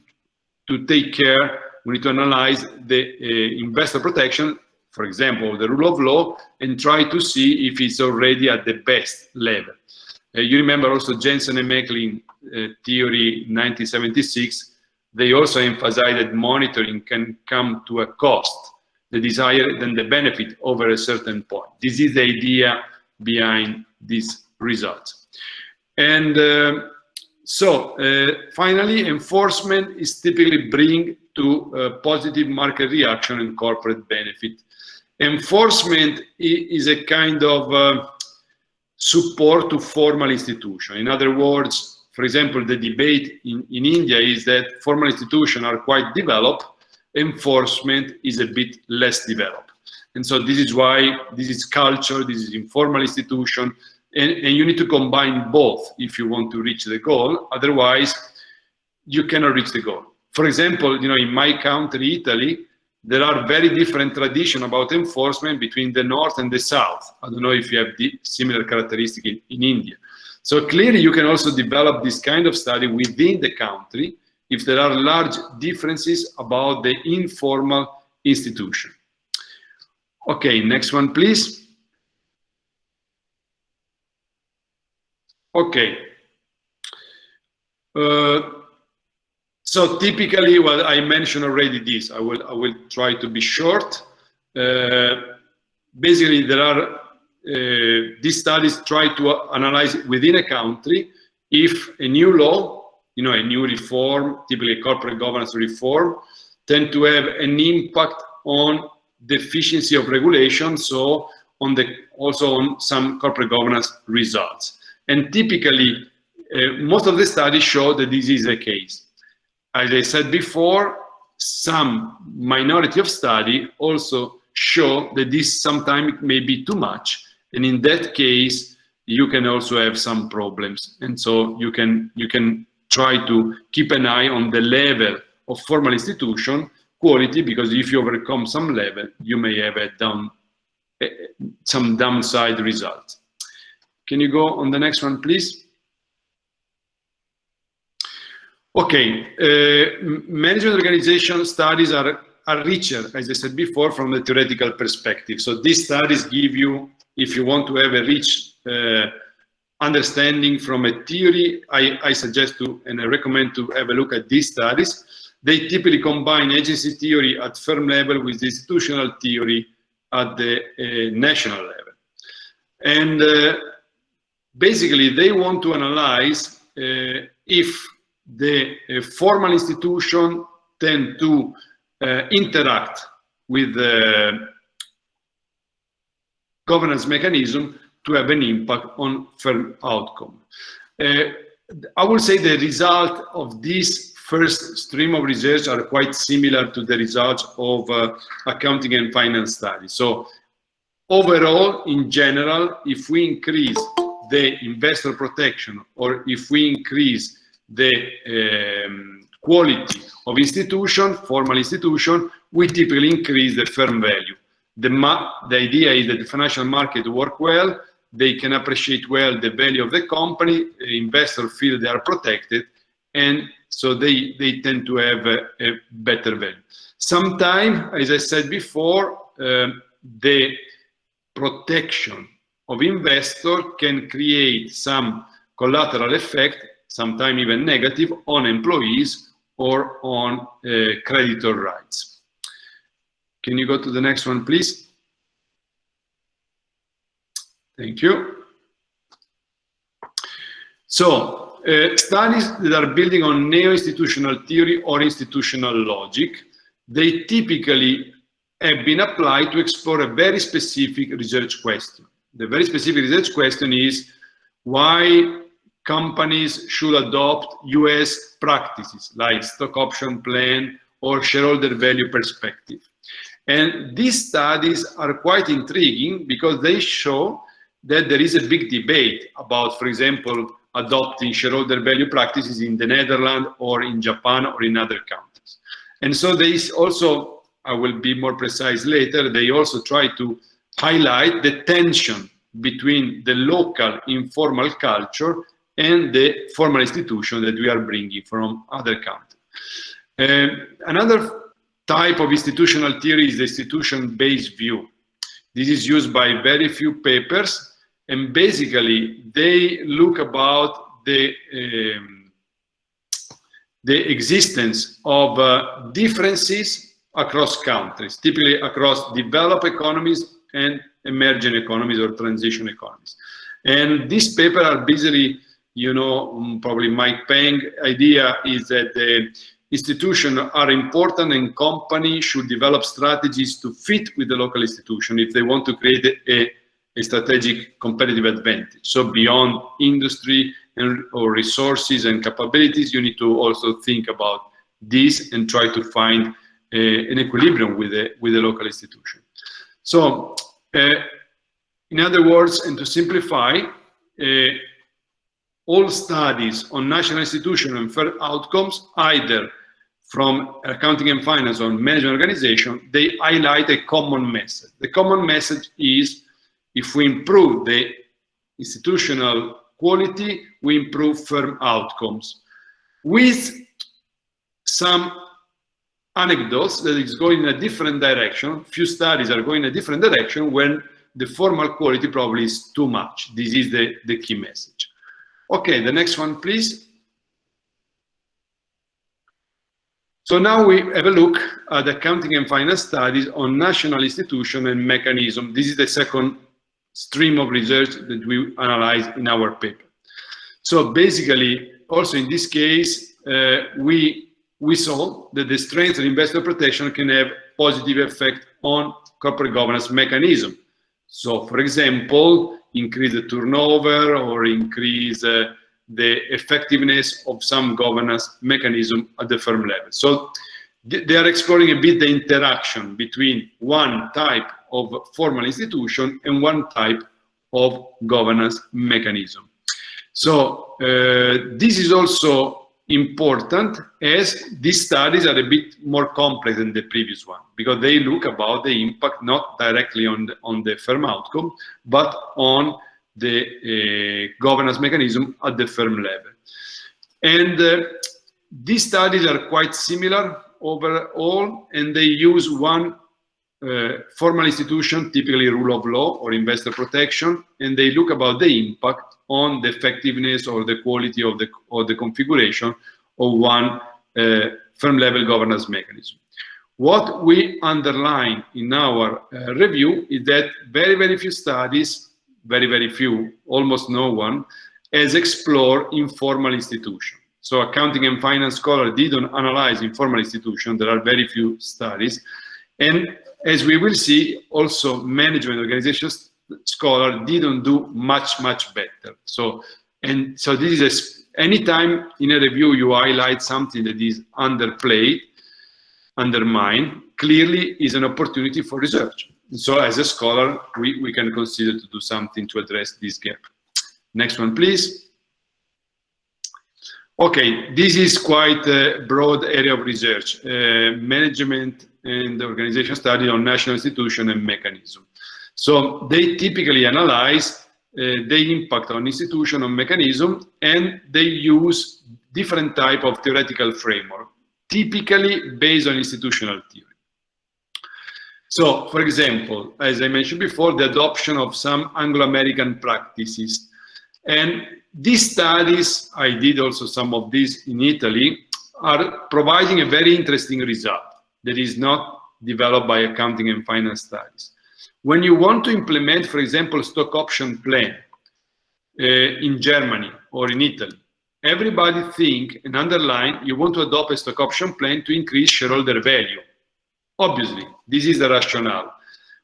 Speaker 3: take care, we need to analyze the investor protection, for example, the rule of law, and try to see if it's already at the best level. You remember also Jensen and Macklin theory 1976, they also emphasize that monitoring can come to a cost that is higher than the benefit over a certain point. This is the idea behind these results. And finally, enforcement is typically bring to positive market reaction and corporate benefit. Enforcement is a kind of support to formal institution. In other words, for example, the debate in India is that formal institutions are quite developed, enforcement is a bit less developed. And so this is why this is culture, this is informal institution, and you need to combine both if you want to reach the goal. Otherwise, you cannot reach the goal. For example, you know, in my country, Italy, there are very different traditions about enforcement between the north and the south. I don't know if you have the similar characteristic in India. So clearly, you can also develop this kind of study within the country if there are large differences about the informal institution. Okay, next one, please. Okay. So typically, well, I mentioned already this. I will try to be short. Basically, there are these studies try to analyze within a country if a new law, you know, a new reform, typically corporate governance reform, tend to have an impact on the efficiency of regulation, so on also on some corporate governance results. And typically, most of the studies show that this is the case. As I said before, some minority of study also show that this sometimes may be too much, and in that case, you can also have some problems. And so you can try to keep an eye on the level of formal institution quality, because if you overcome some level, you may have some downside results. Can you go on the next one, please? Okay, management organization studies are richer, as I said before, from the theoretical perspective. So these studies give you, if you want to have a rich understanding from a theory, I suggest to, and I recommend to have a look at these studies. They typically combine agency theory at firm level with institutional theory at the national level. And basically they want to analyze if the formal institution tend to interact with the governance mechanism to have an impact on firm outcome. I would say the result of this first stream of research are quite similar to the results of accounting and finance studies. So overall, in general, if we increase the investor protection or if we increase the quality of institution, formal institution, we typically increase the firm value. The idea is that the financial market work well, they can appreciate well the value of the company, investors feel they are protected, and so they tend to have a better value. Sometimes, as I said before, the protection of investor can create some collateral effect, sometimes even negative, on employees or on creditor rights. Can you go to the next one, please? Thank you. So, studies that are building on neo-institutional theory or institutional logic, they typically have been applied to explore a very specific research question. The very specific research question is why companies should adopt US practices like stock option plan or shareholder value perspective. And these studies are quite intriguing because they show that there is a big debate about, for example, adopting shareholder value practices in the Netherlands or in Japan or in other countries. And so they also, I will be more precise later, they also try to highlight the tension between the local informal culture and the formal institution that we are bringing from other countries. Another type of institutional theory is the institution-based view. This is used by very few papers, and basically they look about the existence of differences across countries, typically across developed economies and emerging economies or transition economies. And these papers are basically, you know, probably Mike Peng idea is that the institutions are important and companies should develop strategies to fit with the local institution if they want to create a strategic competitive advantage. So beyond industry or resources and capabilities, you need to also think about this and try to find an equilibrium with the local institution. So in other words, and to simplify, all studies on national institution and fair outcomes, either from accounting and finance or management organization, they highlight a common message. The common message is if we improve the institutional quality, we improve firm outcomes. With some anecdotes that is going in a different direction, few studies are going in a different direction when the formal quality probably is too much. This is the key message. Okay, the next one, please. So now we have a look at accounting and finance studies on national institution and mechanism. This is the second stream of research that we analyze in our paper. So basically, also in this case, we saw that the strength of investor protection can have positive effect on corporate governance mechanism. So for example, increase the turnover or increase the effectiveness of some governance mechanism at the firm level. So they are exploring a bit the interaction between one type of formal institution and one type of governance mechanism. So this is also important as these studies are a bit more complex than the previous one because they look about the impact not directly on the firm outcome, but on the governance mechanism at the firm level. And these studies are quite similar overall, and they use one formal institution, typically rule of law or investor protection, and they look about the impact on the effectiveness or the quality of the configuration of one firm level governance mechanism. What we underline in our review is that very, very few studies very, very few, almost no one, has explored informal institutions. So accounting and finance scholars didn't analyze informal institutions. There are very few studies. And as we will see, also management organization scholars didn't do much better. So this is anytime in a review you highlight something that is underplayed, undermined, clearly is an opportunity for research. So as a scholar, we can consider to do something to address this gap. Next one, please. Okay, this is quite a broad area of research, management and organization study on national institution and mechanism. So they typically analyze the impact on institution, on mechanism, and they use different type of theoretical framework, typically based on institutional theory. So, for example, as I mentioned before, the adoption of some Anglo-American practices. And these studies, I did also some of these in Italy, are providing a very interesting result that is not developed by accounting and finance studies. When you want to implement, for example, stock option plan in Germany or in Italy, everybody think and underline you want to adopt a stock option plan to increase shareholder value. Obviously, this is the rationale.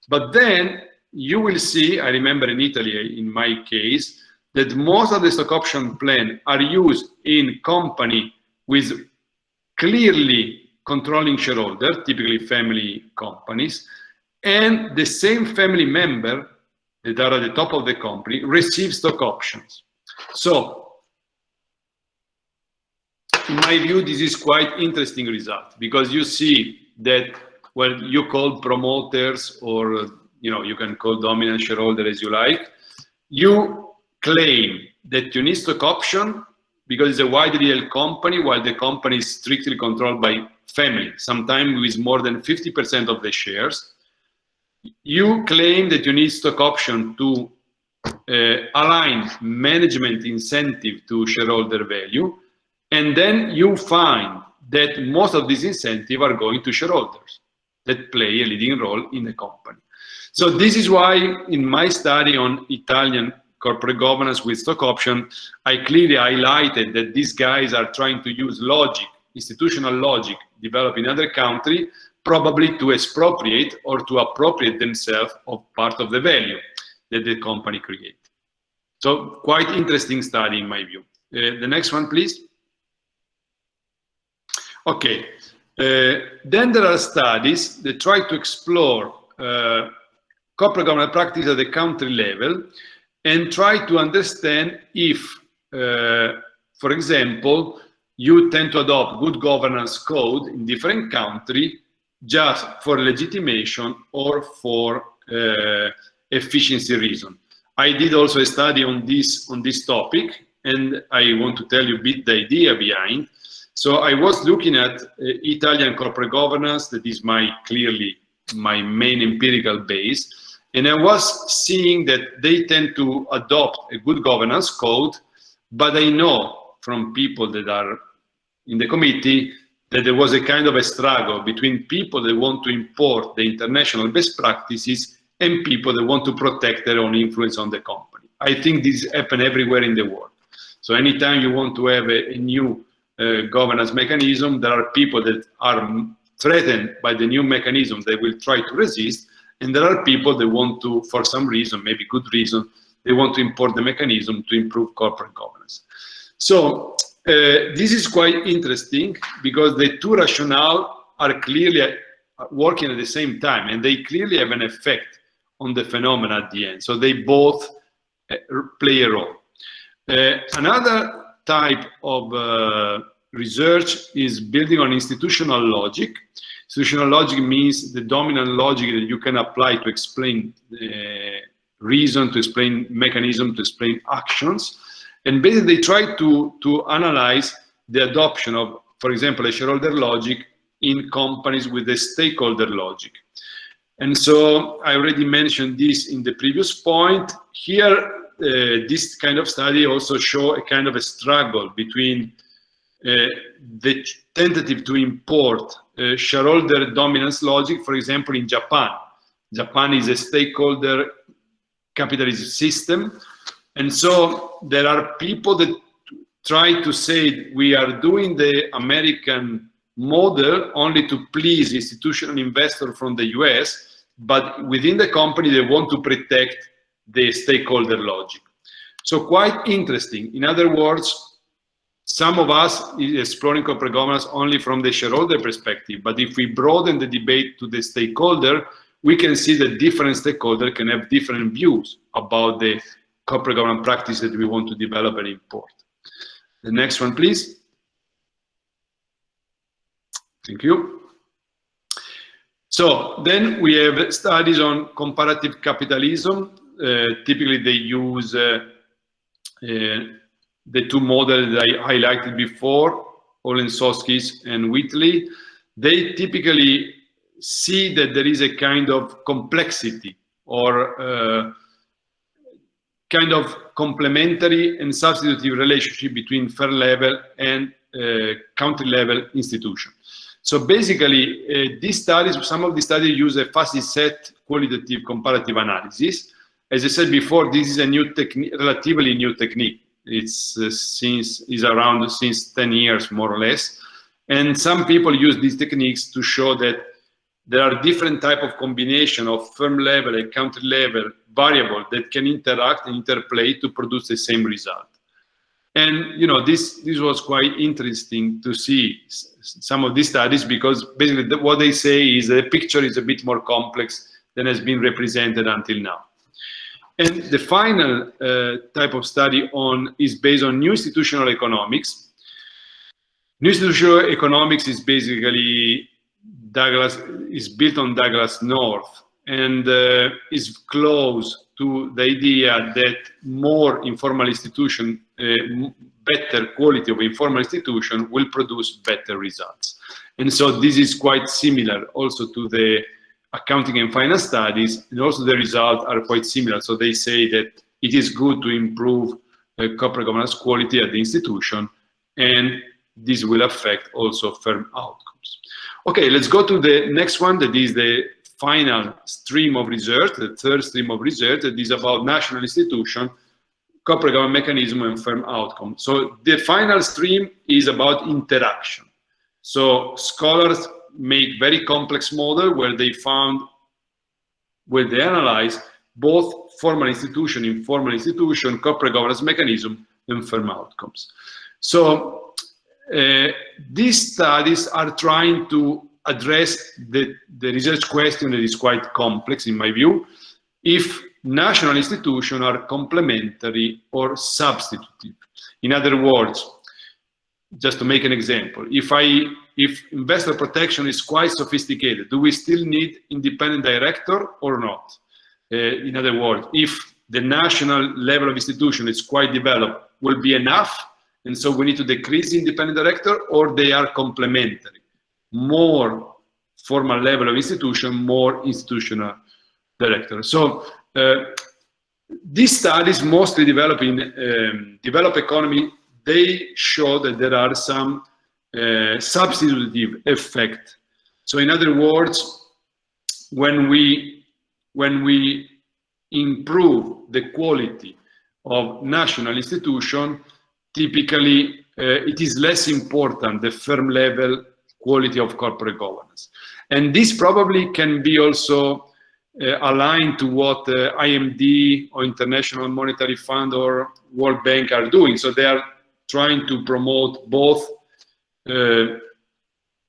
Speaker 3: But then you will see, I remember in Italy, in my case, that most of the stock option plan are used in company with clearly controlling shareholder, typically family companies, and the same family member that are at the top of the company receive stock options. So, in my view, this is quite interesting result because you see that, well, you call promoters or you can call dominant shareholder as you like. You claim that you need stock option because it's a widely held company while the company is strictly controlled by family, sometimes with more than 50% of the shares. You claim that you need stock option to align management incentive to shareholder value, and then you find that most of these incentives are going to shareholders that play a leading role in the company. So this is why in my study on Italian corporate governance with stock option, I clearly highlighted that these guys are trying to use logic, institutional logic developed in other countries, probably to expropriate or to appropriate themselves of part of the value that the company creates. So quite interesting study in my view. The next one, please. Okay, then there are studies that try to explore corporate governance practice at the country level and try to understand if, for example, you tend to adopt good governance code in different countries just for legitimation or for efficiency reason. I did also a study on this topic, and I want to tell you a bit the idea behind. So I was looking at Italian corporate governance, that is clearly my main empirical base, and I was seeing that they tend to adopt a good governance code, but I know from people that are in the committee that there was a kind of a struggle between people that want to import the international best practices and people that want to protect their own influence on the company. I think this happens everywhere in the world. So anytime you want to have a new governance mechanism, there are people that are threatened by the new mechanism, they will try to resist, and there are people that want to, for some reason, maybe good reason, they want to import the mechanism to improve corporate governance. So this is quite interesting because the two rationale are clearly working at the same time, and they clearly have an effect on the phenomena at the end. So they both play a role. Another type of research is building on institutional logic. Institutional logic means the dominant logic that you can apply to explain reason, to explain mechanism, to explain actions. And basically they try to analyze the adoption of, for example, a shareholder logic in companies with a stakeholder logic. And so I already mentioned this in the previous point. Here, this kind of study also show a kind of a struggle between the tentative to import shareholder dominance logic, for example, in Japan. Japan is a stakeholder capitalist system. And so there are people that try to say we are doing the American model only to please institutional investors from the US, but within the company they want to protect the stakeholder logic. So quite interesting. In other words, some of us is exploring corporate governance only from the shareholder perspective, but if we broaden the debate to the stakeholder, we can see that different stakeholders can have different views about the corporate governance practice that we want to develop and import. The next one, please. Thank you. So then we have studies on comparative capitalism. Typically they use the two models that I highlighted before, Olensowskis and Whitley. They typically see that there is a kind of complexity or kind of complementary and substitutive relationship between firm level and country level institution. So basically, these studies, some of the studies use a fuzzy set qualitative comparative analysis. As I said before, this is a new technique, relatively new technique. It's around since 10 years, more or less. And some people use these techniques to show that there are different type of combination of firm level and country level variable that can interact and interplay to produce the same result. And you know, this was quite interesting to see some of these studies, because basically what they say is the picture is a bit more complex than has been represented until now. And the final type of study is based on new institutional economics. New institutional economics is basically is built on Douglas North, and is close to the idea that more informal institution, better quality of informal institution will produce better results. And so this is quite similar also to the accounting and finance studies, and also the results are quite similar. So they say that it is good to improve corporate governance quality at the institution, and this will affect also firm outcomes. Okay, let's go to the next one, that is the final stream of research, the third stream of research, that is about national institution, corporate governance mechanism, and firm outcome. So the final stream is about interaction. So scholars make very complex model where they analyze both formal institution, informal institution, corporate governance mechanism, and firm outcomes. So these studies are trying to address the research question that is quite complex in my view, if national institutions are complementary or substitutive. In other words, just to make an example, if investor protection is quite sophisticated, do we still need independent director or not? In other words, if the national level of institution is quite developed, will be enough, and so we need to decrease the independent director, or they are complementary? More formal level of institution, more institutional director. So these studies mostly develop in developed economy. They show that there are some substitutive effect. So in other words, when we improve the quality of national institution, typically it is less important the firm level quality of corporate governance. And this probably can be also aligned to what IMD or International Monetary Fund or World Bank are doing. So they are trying to promote both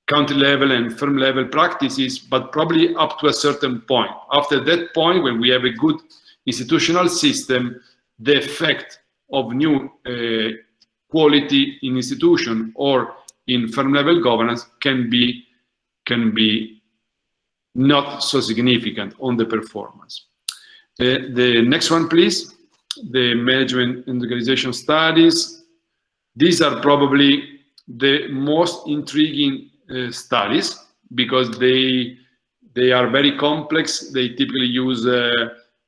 Speaker 3: country level and firm level practices, but probably up to a certain point. After that point, when we have a good institutional system, the effect of new quality in institution or in firm level governance can be not so significant on the performance. The next one, please. The management and organization studies. These are probably the most intriguing studies because they are very complex. They typically use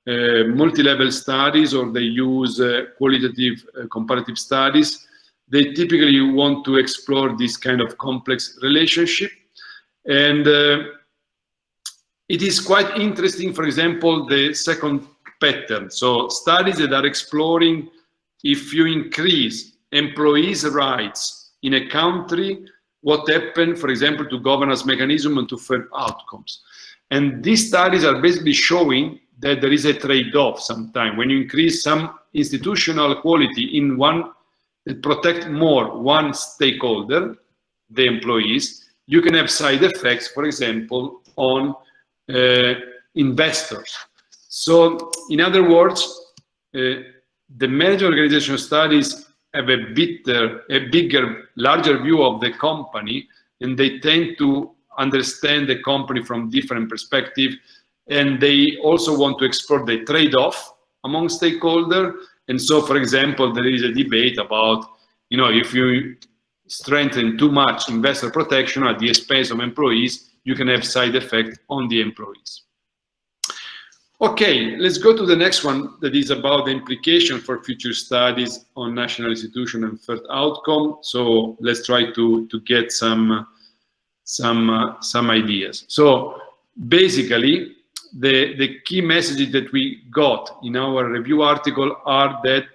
Speaker 3: multi-level studies, or they use qualitative comparative studies. They typically want to explore this kind of complex relationship. And it is quite interesting, for example, the second pattern. So studies that are exploring if you increase employees' rights in a country, what happened, for example, to governance mechanism and to fair outcomes. And these studies are basically showing that there is a trade-off sometimes. When you increase some institutional quality in one that protect more one stakeholder, the employees, you can have side effects, for example, on investors. So in other words, the management organizational studies have a bigger, larger view of the company, and they tend to understand the company from different perspectives, and they also want to explore the trade-off among stakeholders. And so, for example, there is a debate about, you know, if you strengthen too much investor protection at the expense of employees, you can have side effect on the employees. Okay, let's go to the next one that is about the implication for future studies on national institution and third outcome. So let's try to get some ideas. So basically, the key messages that we got in our review article are that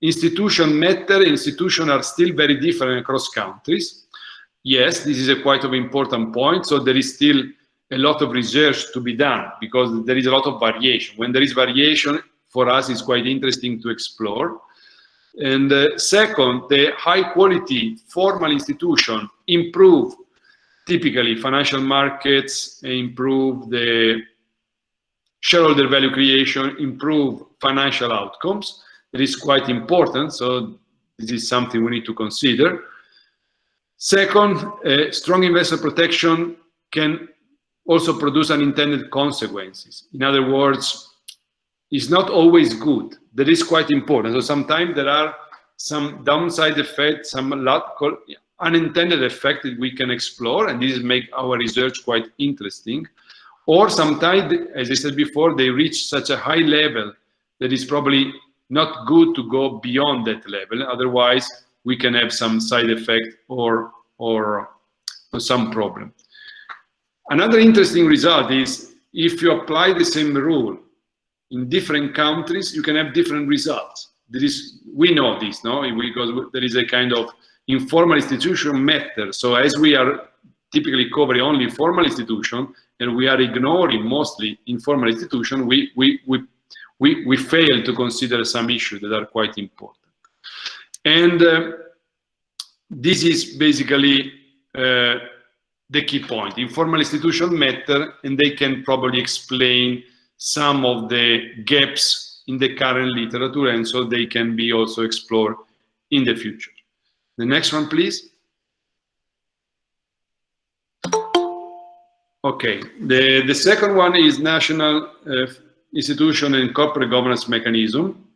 Speaker 3: institutions matter, institutions are still very different across countries. Yes, this is a quite of important point. So there is still a lot of research to be done because there is a lot of variation. When there is variation, for us, it's quite interesting to explore. And second, the high quality formal institution improve typically financial markets, improve the shareholder value creation, improve financial outcomes. It is quite important, so this is something we need to consider. Second, strong investor protection can also produce unintended consequences. In other words, it's not always good. That is quite important. So sometimes there are some downside effects, some unintended effects that we can explore, and this make our research quite interesting. Or sometimes, as I said before, they reach such a high level that it's probably not good to go beyond that level. Otherwise, we can have some side effect or some problem. Another interesting result is if you apply the same rule in different countries, you can have different results. We know this, no? Because there is a kind of informal institution method. So as we are typically covering only formal institution and we are ignoring mostly informal institution, we fail to consider some issues that are quite important. And this is basically the key point. Informal institutions matter, and they can probably explain some of the gaps in the current literature, and so they can be also explored in the future. The next one, please. Okay, the second one is national institution and corporate governance mechanism.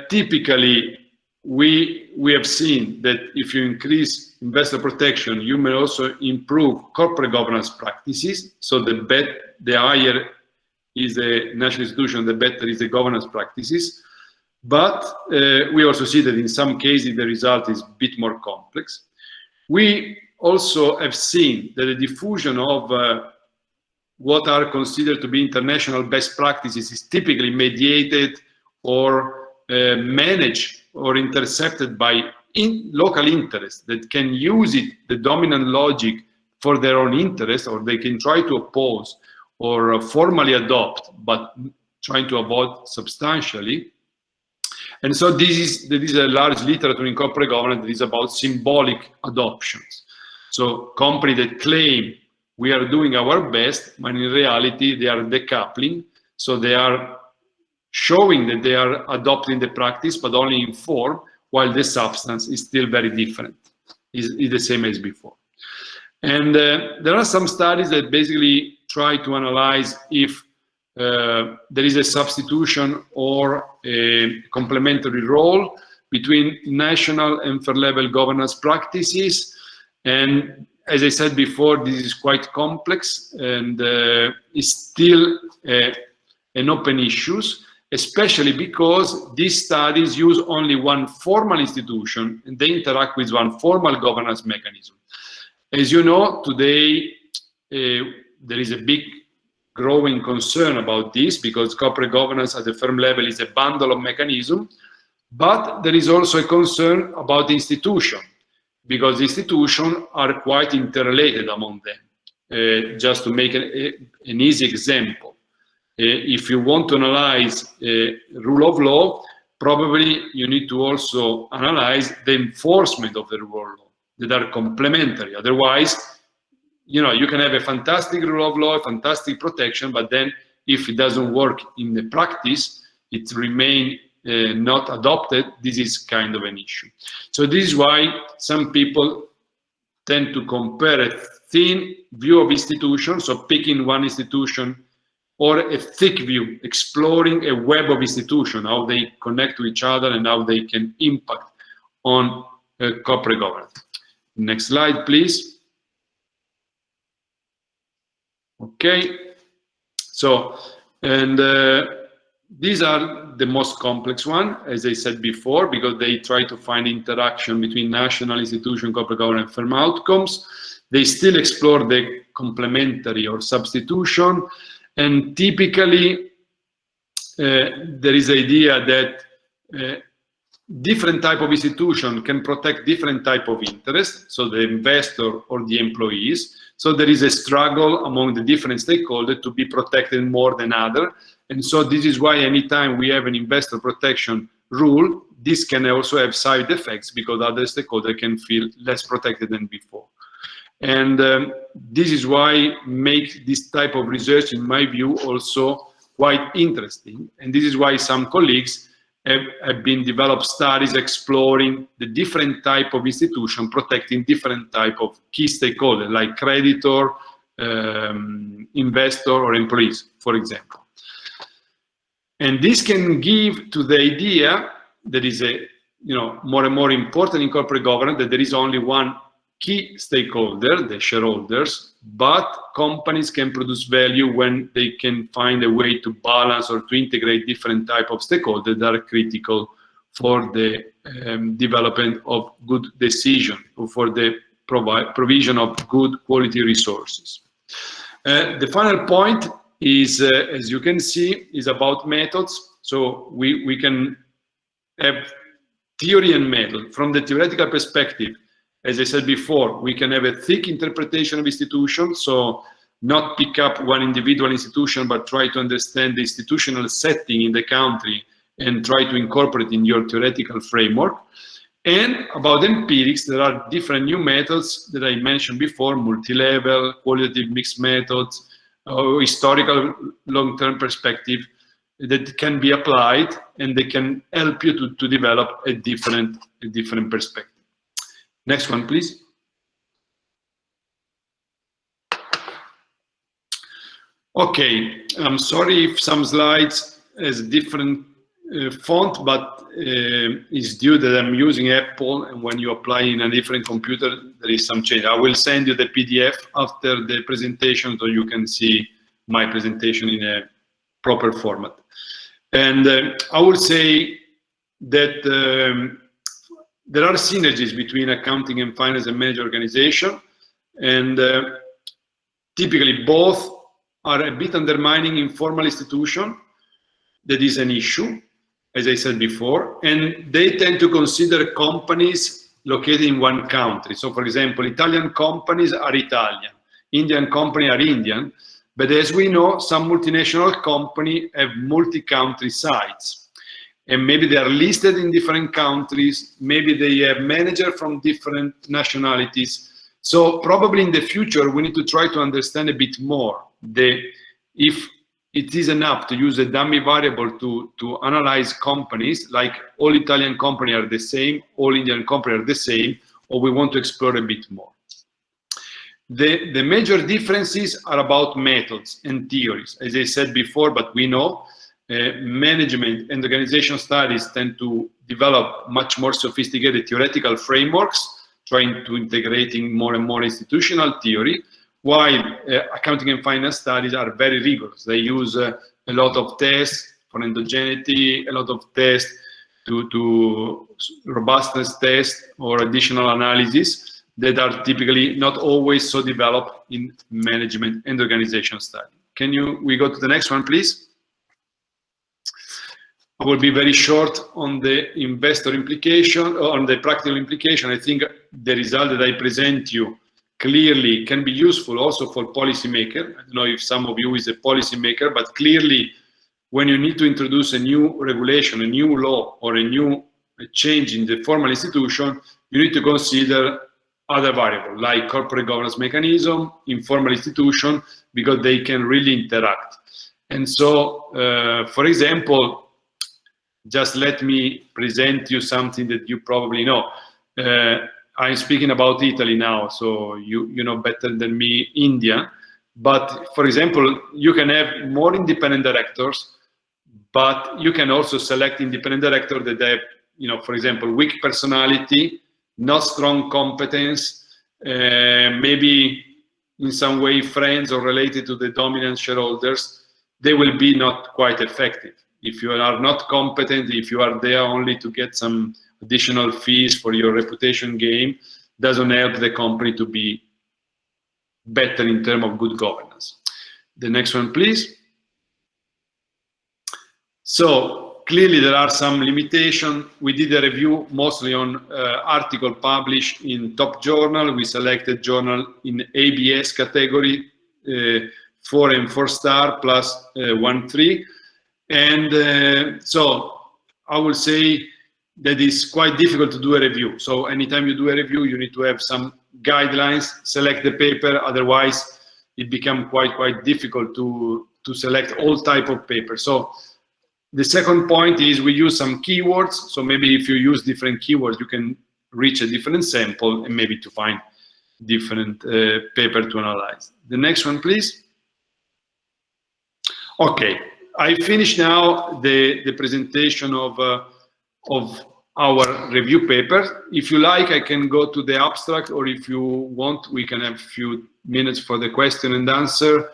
Speaker 3: Typically, we have seen that if you increase investor protection, you may also improve corporate governance practices. So the higher is the national institution, the better is the governance practices. But we also see that in some cases the result is a bit more complex. We also have seen that the diffusion of what are considered to be international best practices is typically mediated or managed or intercepted by local interests that can use the dominant logic for their own interest, or they can try to oppose or formally adopt, but trying to avoid substantially. And so there is a large literature in corporate governance that is about symbolic adoptions. So companies that claim we are doing our best, but in reality they are decoupling. So they are showing that they are adopting the practice, but only in form, while the substance is still very different, is the same as before. And there are some studies that basically try to analyze if there is a substitution or a complementary role between national and fair level governance practices. And as I said before, this is quite complex and is still an open issue, especially because these studies use only one formal institution and they interact with one formal governance mechanism. As you know, today there is a big growing concern about this, because corporate governance at the firm level is a bundle of mechanisms, but there is also a concern about the institution, because the institutions are quite interrelated among them. Just to make an easy example, if you want to analyze rule of law, probably you need to also analyze the enforcement of the rule of law, that are complementary. Otherwise, you know, you can have a fantastic rule of law, a fantastic protection, but then if it doesn't work in the practice, it remains not adopted. This is kind of an issue. So this is why some people tend to compare a thin view of institutions, so picking one institution, or a thick view, exploring a web of institutions, how they connect to each other and how they can impact on corporate governance. Next slide, please. Okay, so, and these are the most complex one, as I said before, because they try to find interaction between national institution, corporate governance, and firm outcomes. They still explore the complementary or substitution, and typically there is the idea that different type of institution can protect different type of interests, so the investor or the employees. So there is a struggle among the different stakeholders to be protected more than other. And so this is why anytime we have an investor protection rule, this can also have side effects, because other stakeholders can feel less protected than before. And this is why make this type of research, in my view, also quite interesting. And this is why some colleagues have been developed studies exploring the different type of institution protecting different type of key stakeholders, like creditor, investor, or employees, for example. And this can give to the idea that is a, you know, more and more important in corporate governance, that there is only one key stakeholder, the shareholders, but companies can produce value when they can find a way to balance or to integrate different type of stakeholders that are critical for the development of good decision, or for the provision of good quality resources. The final point is, as you can see, is about methods. So we can have theory and method. From the theoretical perspective, as I said before, we can have a thick interpretation of institutions, so not pick up one individual institution, but try to understand the institutional setting in the country and try to incorporate in your theoretical framework. And about empirics, there are different new methods that I mentioned before, multi-level, qualitative mixed methods, or historical long-term perspective that can be applied, and they can help you to develop a different perspective. Next one, please. Okay, I'm sorry if some slides has different font, but it's due that I'm using Apple, and when you apply in a different computer, there is some change. I will send you the PDF after the presentation, so you can see my presentation in a proper format. And I would say that there are synergies between accounting and finance and management organization, and typically both are a bit undermining informal institution. That is an issue, as I said before, and they tend to consider companies located in one country. So, for example, Italian companies are Italian, Indian companies are Indian, but as we know, some multinational companies have multi-country sites. And maybe they are listed in different countries, maybe they have managers from different nationalities. So probably in the future, we need to try to understand a bit more if it is enough to use a dummy variable to analyze companies, like all Italian companies are the same, all Indian companies are the same, or we want to explore a bit more. The major differences are about methods and theories, as I said before, but we know management and organization studies tend to develop much more sophisticated theoretical frameworks, trying to integrating more and more institutional theory, while accounting and finance studies are very rigorous. They use a lot of tests for endogeneity, a lot of tests to robustness tests or additional analysis that are typically not always so developed in management and organization study. we go to the next one, please? I will be very short on the investor implication, on the practical implication. I think the result that I present you clearly can be useful also for policymaker. I don't know if some of you is a policymaker, but clearly when you need to introduce a new regulation, a new law, or a new change in the formal institution, you need to consider other variables like corporate governance mechanism, informal institution, because they can really interact. And so, for example, just let me present you something that you probably know. I'm speaking about Italy now, so you know better than me India. But for example, you can have more independent directors, but you can also select independent directors that have, for example, weak personality, not strong competence, maybe in some way friends or related to the dominant shareholders. They will be not quite effective. If you are not competent, if you are there only to get some additional fees for your reputation game, doesn't help the company to be better in terms of good governance. The next one, please. So clearly there are some limitations. We did a review mostly on article published in top journal. We selected journal in ABS category, 4 and 4 star plus 1, 3. And so I will say that it's quite difficult to do a review. So anytime you do a review, you need to have some guidelines, select the paper, otherwise it becomes quite difficult to select all type of paper. So the second point is we use some keywords. So maybe if you use different keywords, you can reach a different sample and maybe to find different paper to analyze. The next one, please. Okay. I finished now the presentation of our review paper. If you like, I can go to the abstract, or if you want, we can have a few minutes for the question and answer.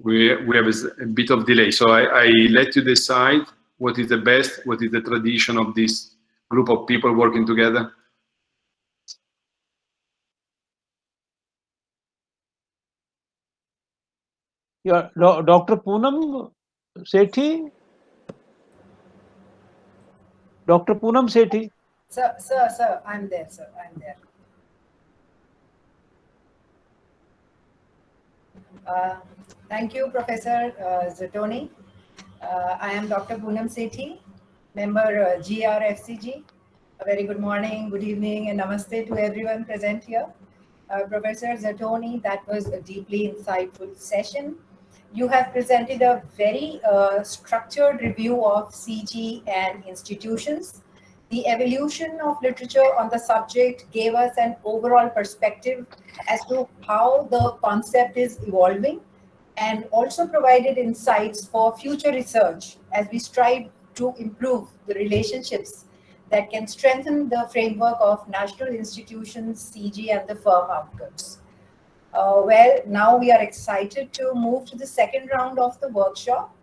Speaker 3: We have a bit of delay, so I let you decide what is the best, what is the tradition of this group of people working together.
Speaker 2: Yeah, Dr. Poonam Sethi? Dr. Poonam Sethi?
Speaker 4: Sir, I'm there, sir, I'm there. Thank you, Professor Zettoni. I am Dr. Poonam Sethi, member GRFCG. A very good morning, good evening, and namaste to everyone present here. Professor Zettoni, that was a deeply insightful session. You have presented a very structured review of CG and institutions. The evolution of literature on the subject gave us an overall perspective as to how the concept is evolving, and also provided insights for future research as we strive to improve the relationships that can strengthen the framework of national institutions, CG, and the firm outcomes. Well, now we are excited to move to the second round of the workshop,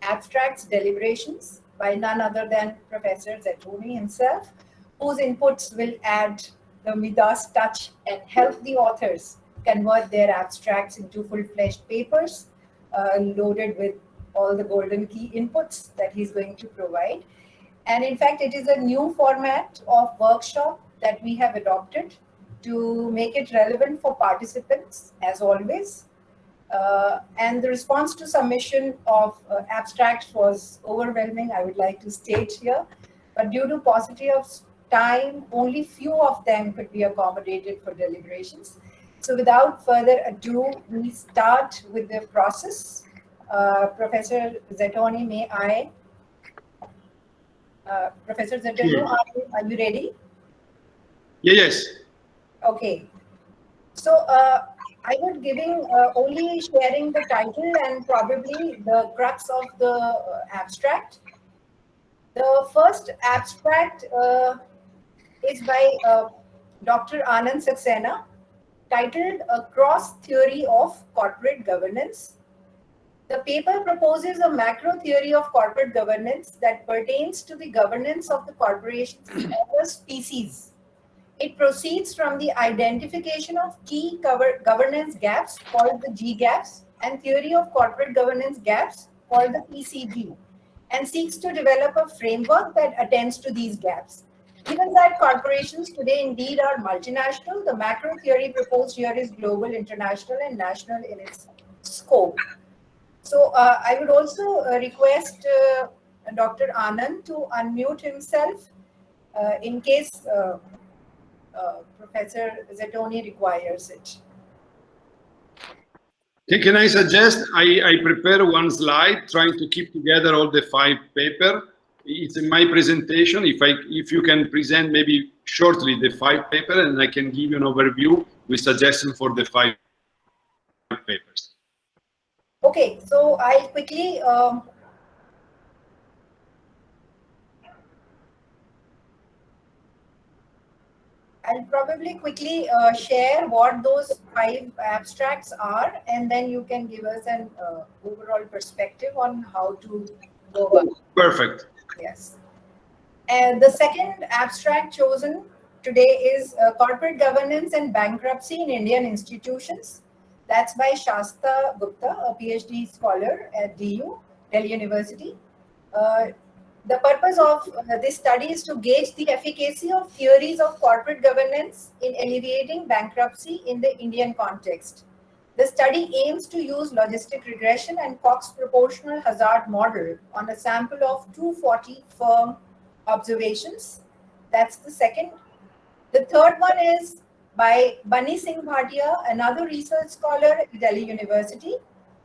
Speaker 4: Abstracts Deliberations, by none other than Professor Zettoni himself, whose inputs will add the Midas touch and help the authors convert their abstracts into full-fledged papers, loaded with all the golden key inputs that he's going to provide. And in fact, it is a new format of workshop that we have adopted to make it relevant for participants, as always. And the response to submission of abstracts was overwhelming, I would like to state here. But due to paucity of time, only few of them could be accommodated for deliberations. So without further ado, we start with the process. Professor Zettoni, may I? Professor Zettoni, are you ready?
Speaker 3: Yes.
Speaker 4: Okay. So I was giving only sharing the title and probably the crux of the abstract. The first abstract is by Dr. Anand Saxena, titled A Cross Theory of Corporate Governance. The paper proposes a macro theory of corporate governance that pertains to the governance of the corporations as a species. It proceeds from the identification of key governance gaps, called the G gaps, and Theory of Corporate Governance Gaps, called the PCG, and seeks to develop a framework that attends to these gaps. Given that corporations today indeed are multinational, the macro theory proposed here is global, international, and national in its scope. So I would also request Dr. Anand to unmute himself in case Professor Zettoni requires it.
Speaker 3: Can I suggest I prepare one slide trying to keep together all the 5 papers? It's in my presentation. If you can present maybe shortly the 5 papers, and I can give you an overview with suggestions for the 5 papers.
Speaker 4: Okay, so I'll quickly I'll probably quickly share what those 5 abstracts are, and then you can give us an overall perspective on how to go about it.
Speaker 3: Perfect.
Speaker 4: Yes. And the second abstract chosen today is Corporate Governance and Bankruptcy in Indian Institutions. That's by Shasta Gupta, a PhD scholar at DU, Delhi University. The purpose of this study is to gauge the efficacy of theories of corporate governance in alleviating bankruptcy in the Indian context. The study aims to use logistic regression and Cox proportional hazard model on a sample of 240 firm observations. That's the second. The third one is by Bunny Singh Bhatia, another research scholar at Delhi University,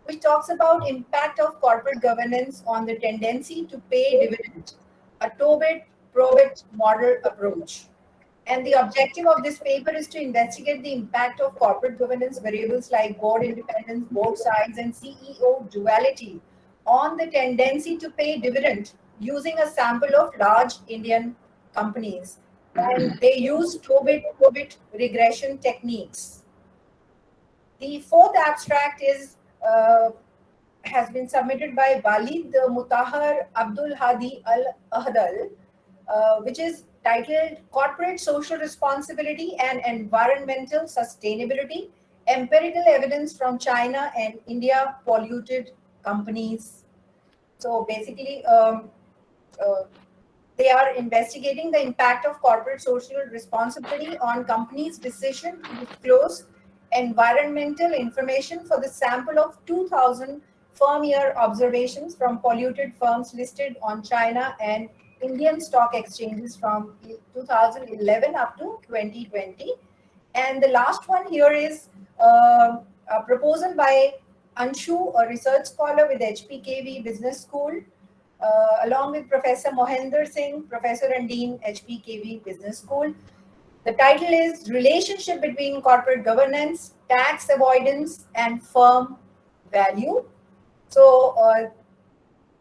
Speaker 4: which talks about impact of corporate governance on the tendency to pay dividend, a Tobit-Probit model approach. And the objective of this paper is to investigate the impact of corporate governance variables like board independence, board size, and CEO duality on the tendency to pay dividend using a sample of large Indian companies. And they use Tobit-Probit regression techniques. The fourth abstract is has been submitted by Walid Mutahar Abdul Hadi Al Ahdal, which is titled Corporate Social Responsibility and Environmental Sustainability, Empirical Evidence from China and India Polluted Companies. So basically, they are investigating the impact of corporate social responsibility on companies' decision to disclose environmental information for the sample of 2,000 firm year observations from polluted firms listed on China and Indian stock exchanges from 2011 up to 2020. And the last one here is a proposal by Anshu, a research scholar with HPKV Business School, along with Professor Mohinder Singh, Professor and Dean, HPKV Business School. The title is Relationship Between Corporate Governance, Tax Avoidance, and Firm Value. So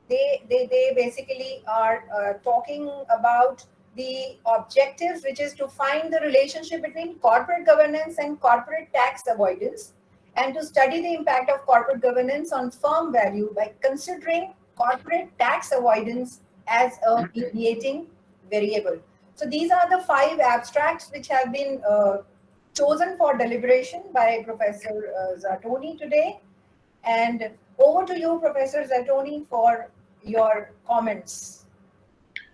Speaker 4: they basically are talking about the objectives, which is to find the relationship between corporate governance and corporate tax avoidance, and to study the impact of corporate governance on firm value by considering corporate tax avoidance as a mediating variable. So these are the 5 abstracts which have been chosen for deliberation by Professor Zettoni today. And over to you, Professor Zettoni, for your comments.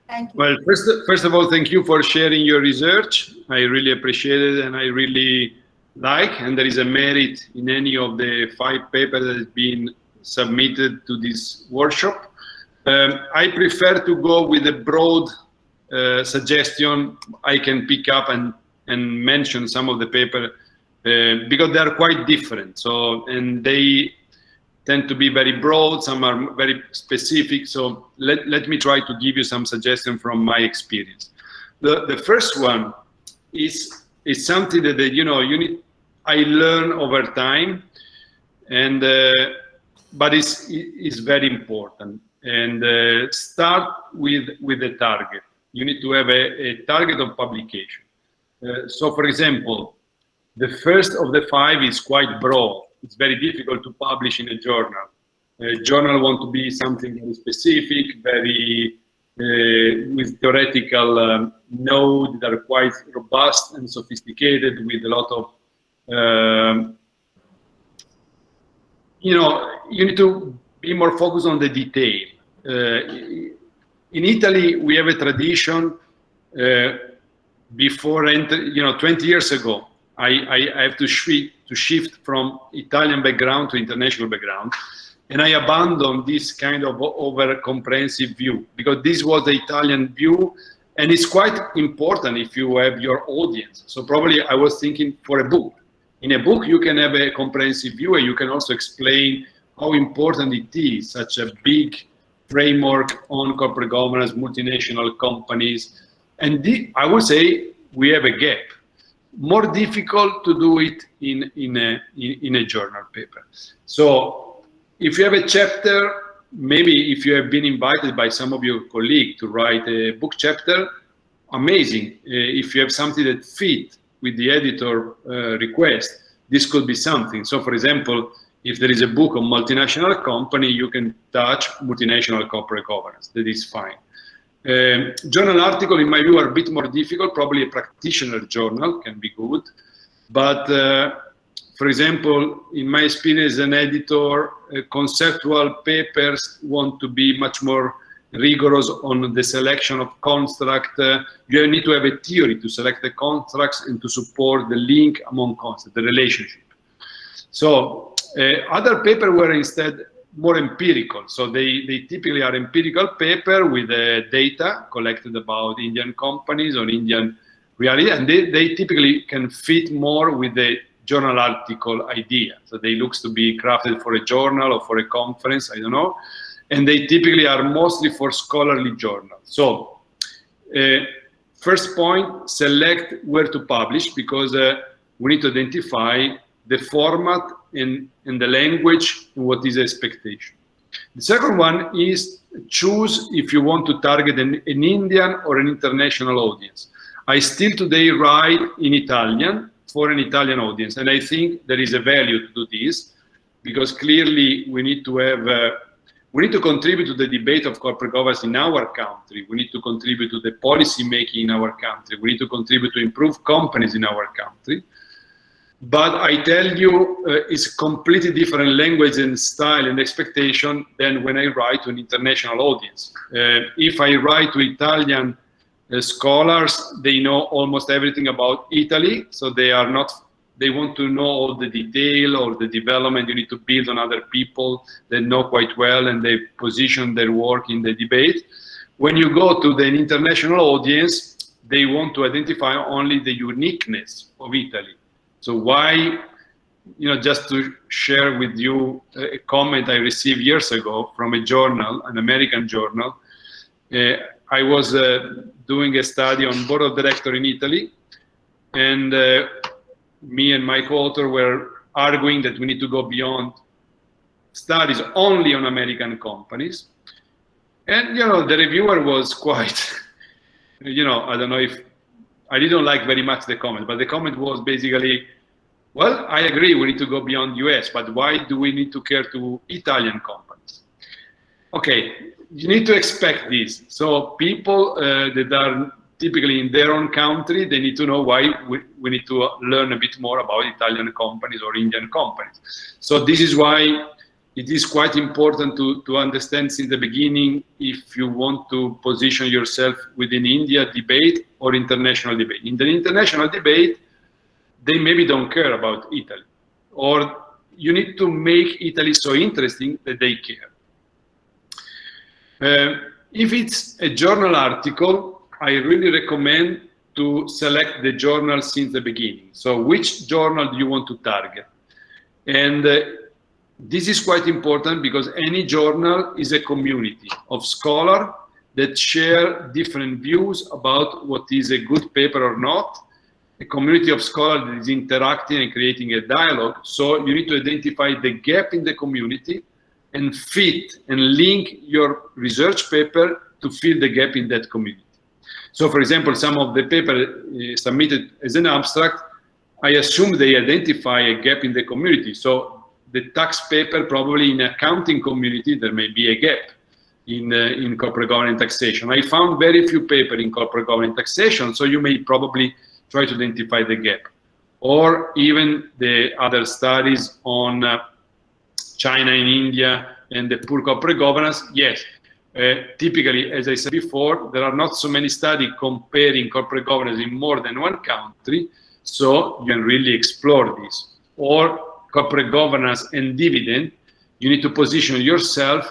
Speaker 4: Thank you.
Speaker 3: Well, first of all, thank you for sharing your research. I really appreciate it, and I really like, and there is a merit in any of the 5 papers that have been submitted to this workshop. I prefer to go with a broad suggestion. I can pick up and mention some of the paper because they are quite different. So, and they tend to be very broad, some are very specific. So let me try to give you some suggestions from my experience. The first one is something that I learn over time, and but it's very important. And start with the target. You need to have a target of publication. So, for example, the first of the 5 is quite broad. It's very difficult to publish in a journal. A journal wants to be something very specific, very with theoretical nodes that are quite robust and sophisticated, with a lot of you know, you need to be more focused on the detail. In Italy, we have a tradition. Before, you know, 20 years ago, I have to shift from Italian background to international background, and I abandoned this kind of over-comprehensive view, because this was the Italian view, and it's quite important if you have your audience. So probably I was thinking for a book. In a book, you can have a comprehensive view, and you can also explain how important it is, such a big framework on corporate governance, multinational companies. And I would say we have a gap. More difficult to do it in a journal paper. So if you have a chapter, maybe if you have been invited by some of your colleagues to write a book chapter, amazing. If you have something that fits with the editor request, this could be something. So for example, if there is a book on multinational company, you can touch multinational corporate governance. That is fine. Journal article, in my view, are a bit more difficult. Probably a practitioner journal can be good. But for example, in my experience as an editor, conceptual papers want to be much more rigorous on the selection of construct. You need to have a theory to select the constructs and to support the link among concepts, the relationship. So other papers were instead more empirical. So they typically are empirical paper with data collected about Indian companies or Indian reality, and they typically can fit more with the journal article idea. So they looks to be crafted for a journal or for a conference, I don't know. And they typically are mostly for scholarly journals. So first point, select where to publish, because we need to identify the format and the language and what is the expectation. The second one is choose if you want to target an Indian or an international audience. I still today write in Italian for an Italian audience, and I think there is a value to do this, because clearly we need to have we need to contribute to the debate of corporate governance in our country. We need to contribute to the policy making in our country. We need to contribute to improve companies in our country. But I tell you, it's completely different language and style and expectation than when I write to an international audience. If I write to Italian scholars, they know almost everything about Italy, so they are not. They want to know all the detail or the development. You need to build on other people that know quite well, and they position their work in the debate. When you go to the international audience, they want to identify only the uniqueness of Italy. So why, you know, just to share with you a comment I received years ago from a journal, an American journal. I was doing a study on board of directors in Italy, and me and my co-author were arguing that we need to go beyond studies only on American companies. And, you know, the reviewer was quite, you know, I don't know if, I didn't like very much the comment, but the comment was basically, well, I agree, we need to go beyond US, but why do we need to care to Italian companies? Okay, you need to expect this. So people that are typically in their own country, they need to know why we need to learn a bit more about Italian companies or Indian companies. So this is why it is quite important to understand since the beginning if you want to position yourself within India debate or international debate. In the international debate, they maybe don't care about Italy, or you need to make Italy so interesting that they care. If it's a journal article, I really recommend to select the journal since the beginning. So which journal do you want to target? And this is quite important because any journal is a community of scholars that share different views about what is a good paper or not. A community of scholars that is interacting and creating a dialogue. So you need to identify the gap in the community and fit and link your research paper to fill the gap in that community. So for example, some of the paper submitted as an abstract, I assume they identify a gap in the community. So the tax paper, probably in accounting community, there may be a gap in corporate governance taxation. I found very few papers in corporate governance taxation, so you may probably try to identify the gap. Or even the other studies on China and India and the poor corporate governance, yes. Typically, as I said before, there are not so many studies comparing corporate governance in more than one country, so you can really explore this. Or corporate governance and dividend, you need to position yourself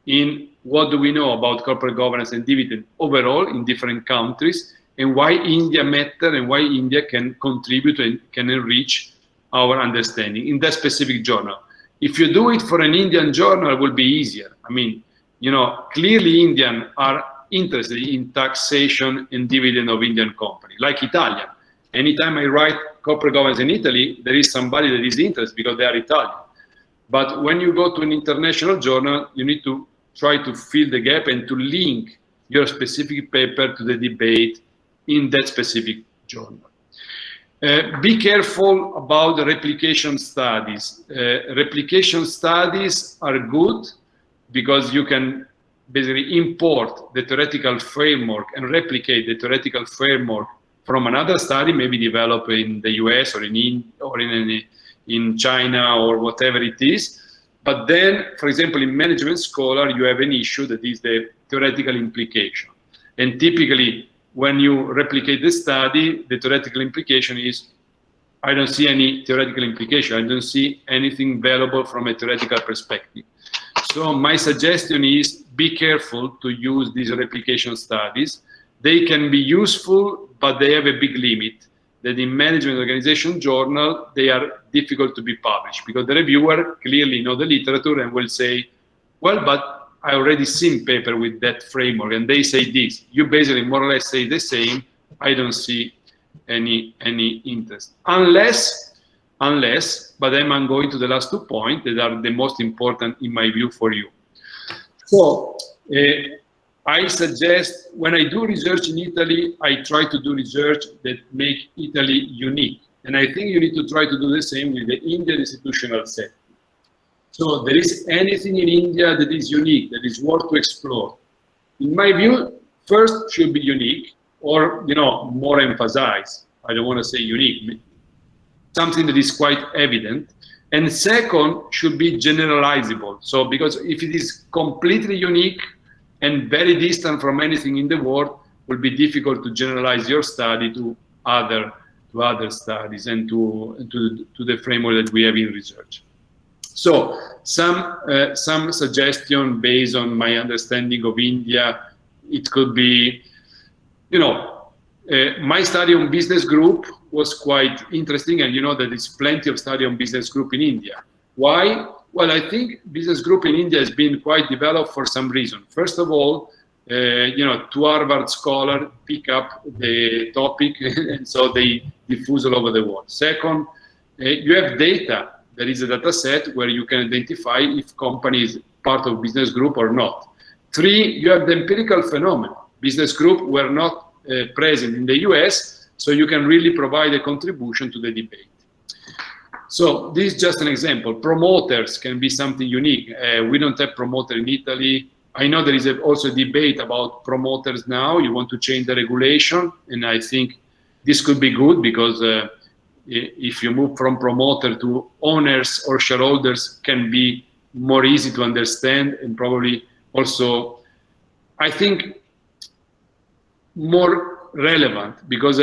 Speaker 3: in what do we know about corporate governance and dividend overall in different countries, and why India matter and why India can contribute and can enrich our understanding in that specific journal. If you do it for an Indian journal, it will be easier. I mean, you know, clearly Indians are interested in taxation and dividend of Indian companies, like Italian. Anytime I write corporate governance in Italy, there is somebody that is interested because they are Italian. But when you go to an international journal, you need to try to fill the gap and to link your specific paper to the debate in that specific journal. Be careful about the replication studies. Replication studies are good because you can basically import the theoretical framework and replicate the theoretical framework from another study, maybe developed in the US or in China or whatever it is. But then, for example, in Management Scholar, you have an issue that is the theoretical implication. And typically, when you replicate the study, the theoretical implication is, I don't see any theoretical implication. I don't see anything valuable from a theoretical perspective. So my suggestion is be careful to use these replication studies. They can be useful, but they have a big limit. That in Management Organization Journal, they are difficult to be published because the reviewer clearly knows the literature and will say, well, but I already seen paper with that framework and they say this. You basically more or less say the same. I don't see any interest. Unless, but then I'm going to the last 2 points that are the most important in my view for you. So I suggest when I do research in Italy, I try to do research that make Italy unique. And I think you need to try to do the same with the Indian institutional setting. So there is anything in India that is unique, that is worth to explore. In my view, first should be unique or, you know, more emphasized. I don't want to say unique, something that is quite evident. And second should be generalizable. So because if it is completely unique and very distant from anything in the world, it will be difficult to generalize your study to other studies and to the framework that we have in research. So some suggestion based on my understanding of India, it could be, you know, my study on business group was quite interesting, and you know that there's plenty of study on business group in India. Why? Well, I think business group in India has been quite developed for some reason. First of all, you know, 2 Harvard scholars pick up the topic and so they diffuse all over the world. Second, you have data. There is a data set where you can identify if company is part of business group or not. 3, you have the empirical phenomenon. Business group were not present in the US, so you can really provide a contribution to the debate. So this is just an example. Promoters can be something unique. We don't have promoter in Italy. I know there is also a debate about promoters now. You want to change the regulation, and I think this could be good because if you move from promoter to owners or shareholders, can be more easy to understand and probably also, I think, more relevant because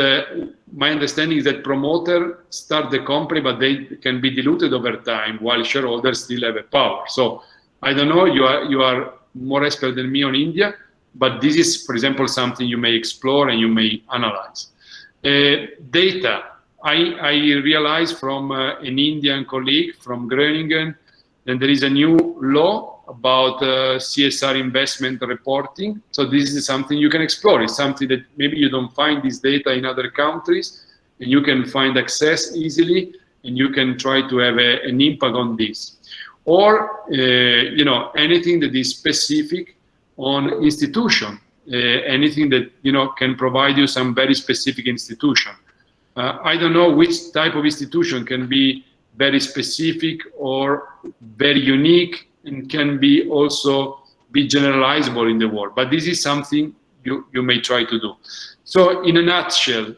Speaker 3: my understanding is that promoter start the company, but they can be diluted over time while shareholders still have a power. So I don't know, you are more expert than me on India, but this is, for example, something you may explore and you may analyze. Data. I realized from an Indian colleague from Groningen that there is a new law about CSR investment reporting. So this is something you can explore. It's something that maybe you don't find this data in other countries, and you can find access easily, and you can try to have an impact on this. Or, you know, anything that is specific on institution, anything that, you know, can provide you some very specific institution. I don't know which type of institution can be very specific or very unique and can be also be generalizable in the world. But this is something you may try to do. So in a nutshell,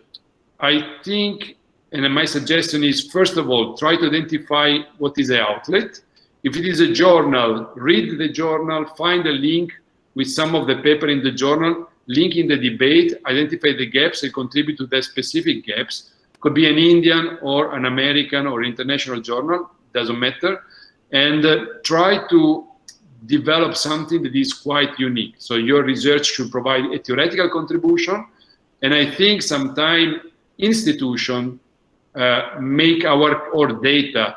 Speaker 3: I think, and my suggestion is, first of all, try to identify what is the outlet. If it is a journal, read the journal, find a link with some of the paper in the journal, link in the debate, identify the gaps and contribute to the specific gaps. Could be an Indian or an American or international journal, doesn't matter. And try to develop something that is quite unique. So your research should provide a theoretical contribution. And I think sometimes institution make our data,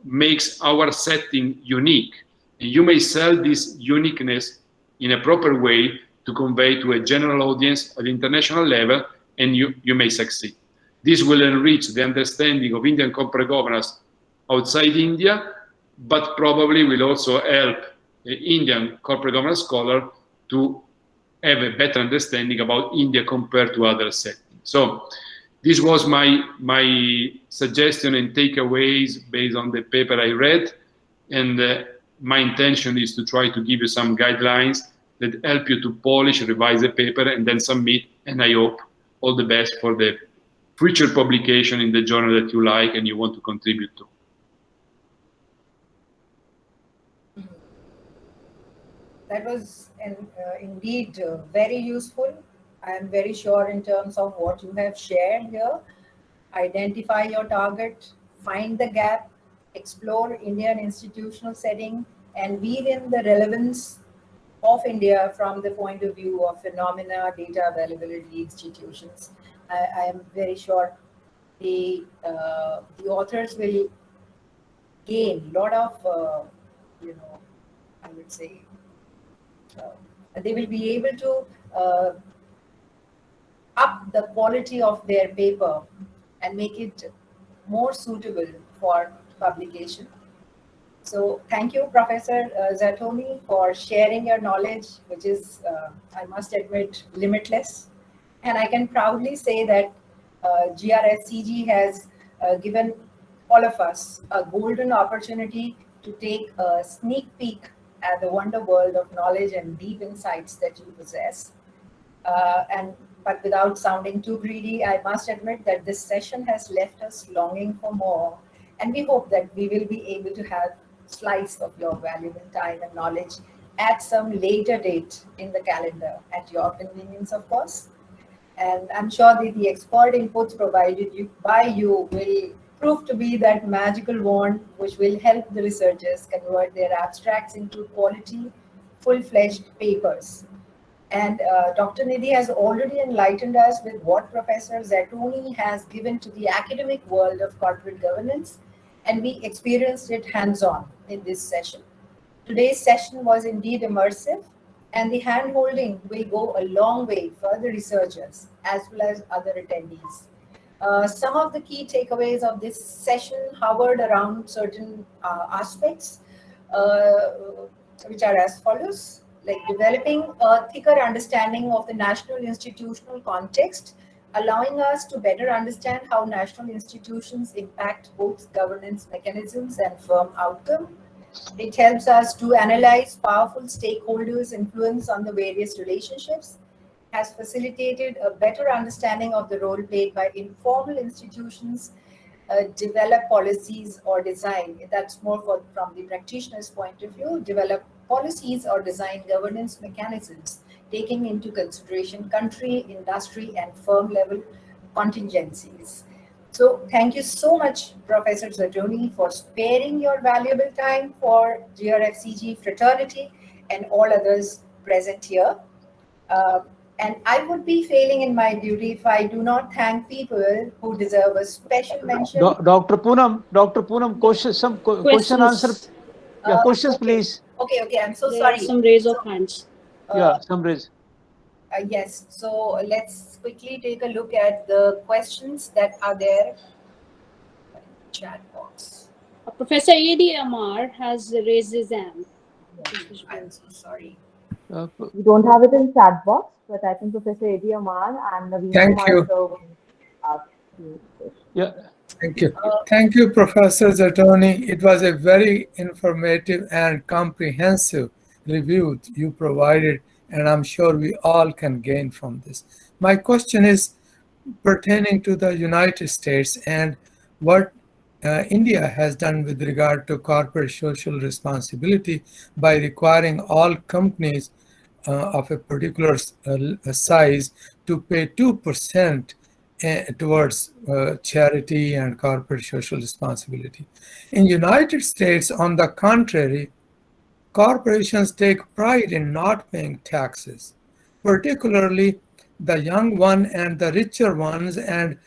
Speaker 3: makes our setting unique. And you may sell this uniqueness in a proper way to convey to a general audience at the international level, and you may succeed. This will enrich the understanding of Indian corporate governance outside India, but probably will also help the Indian corporate governance scholar to have a better understanding about India compared to other settings. So this was my suggestion and takeaways based on the paper I read. And my intention is to try to give you some guidelines that help you to polish, revise the paper, and then submit. And I hope all the best for the future publication in the journal that you like and you want to contribute to.
Speaker 4: That was indeed very useful. I am very sure in terms of what you have shared here. Identify your target, find the gap, explore Indian institutional setting, and weave in the relevance of India from the point of view of phenomena, data availability, institutions. I am very sure the authors will gain a lot of, I would say, they will be able to up the quality of their paper and make it more suitable for publication. So thank you, Professor Zatoni, for sharing your knowledge, which is, I must admit, limitless. And I can proudly say that GRFCG has given all of us a golden opportunity to take a sneak peek at the wonder world of knowledge and deep insights that you possess. But without sounding too greedy, I must admit that this session has left us longing for more. And we hope that we will be able to have a slice of your valuable time and knowledge at some later date in the calendar, at your convenience, of course. And I'm sure that the expert inputs provided by you will prove to be that magical wand which will help the researchers convert their abstracts into quality, full-fledged papers. And Dr. Nidhi has already enlightened us with what Professor Zatoni has given to the academic world of corporate governance, and we experienced it hands-on in this session. Today's session was indeed immersive, and the hand-holding will go a long way for the researchers as well as other attendees. Some of the key takeaways of this session hovered around certain aspects, which are as follows. Like developing a thicker understanding of the national institutional context, allowing us to better understand how national institutions impact both governance mechanisms and firm outcome. It helps us to analyze powerful stakeholders' influence on the various relationships, has facilitated a better understanding of the role played by informal institutions, develop policies or design, that's more from the practitioner's point of view, develop policies or design governance mechanisms, taking into consideration country, industry, and firm level contingencies. So thank you so much, Professor Zatoni, for sparing your valuable time for GRFCG fraternity and all others present here. And I would be failing in my duty if I do not thank people who deserve a special mention.
Speaker 2: Dr. Poonam, question answer. Yeah, questions,
Speaker 4: okay.
Speaker 2: please.
Speaker 4: Okay, I'm so
Speaker 5: There
Speaker 4: sorry.
Speaker 5: are some raise of hands.
Speaker 2: Some raise.
Speaker 4: Yes, so let's quickly take a look at the questions that are there in the chat box.
Speaker 5: Professor A.D. Amar has raised his hand.
Speaker 4: I'm so sorry.
Speaker 1: We don't have it in chat box, but I think Professor A.D. Amar and Naveen
Speaker 6: Thank
Speaker 1: Kumar
Speaker 6: you.
Speaker 1: will ask you questions.
Speaker 2: Yeah.
Speaker 6: Thank you. Thank you, Professor Zatoni. It was a very informative and comprehensive review you provided, and I'm sure we all can gain from this. My question is pertaining to the United States and what India has done with regard to corporate social responsibility by requiring all companies of a particular size to pay 2% towards charity and corporate social responsibility. In United States, on the contrary, corporations take pride in not paying taxes, particularly the young one and the richer ones, and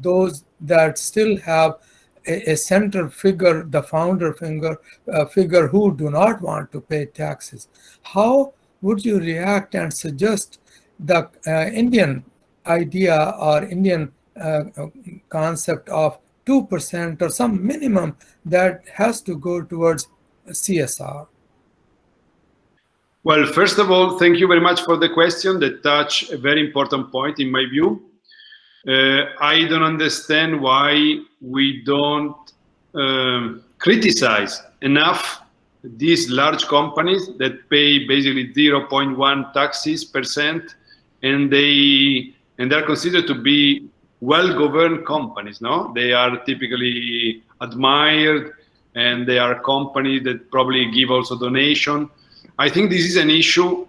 Speaker 6: those that still have a center figure, the founder figure who do not want to pay taxes. How would you react and suggest the Indian idea or Indian concept of 2% or some minimum that has to go towards CSR?
Speaker 3: Well, first of all, thank you very much for the question that touch a very important point in my view. I don't understand why we don't criticize enough these large companies that pay basically 0.1 taxes percent, and they're considered to be well-governed companies. No, they are typically admired, and they are companies that probably give also donation. I think this is an issue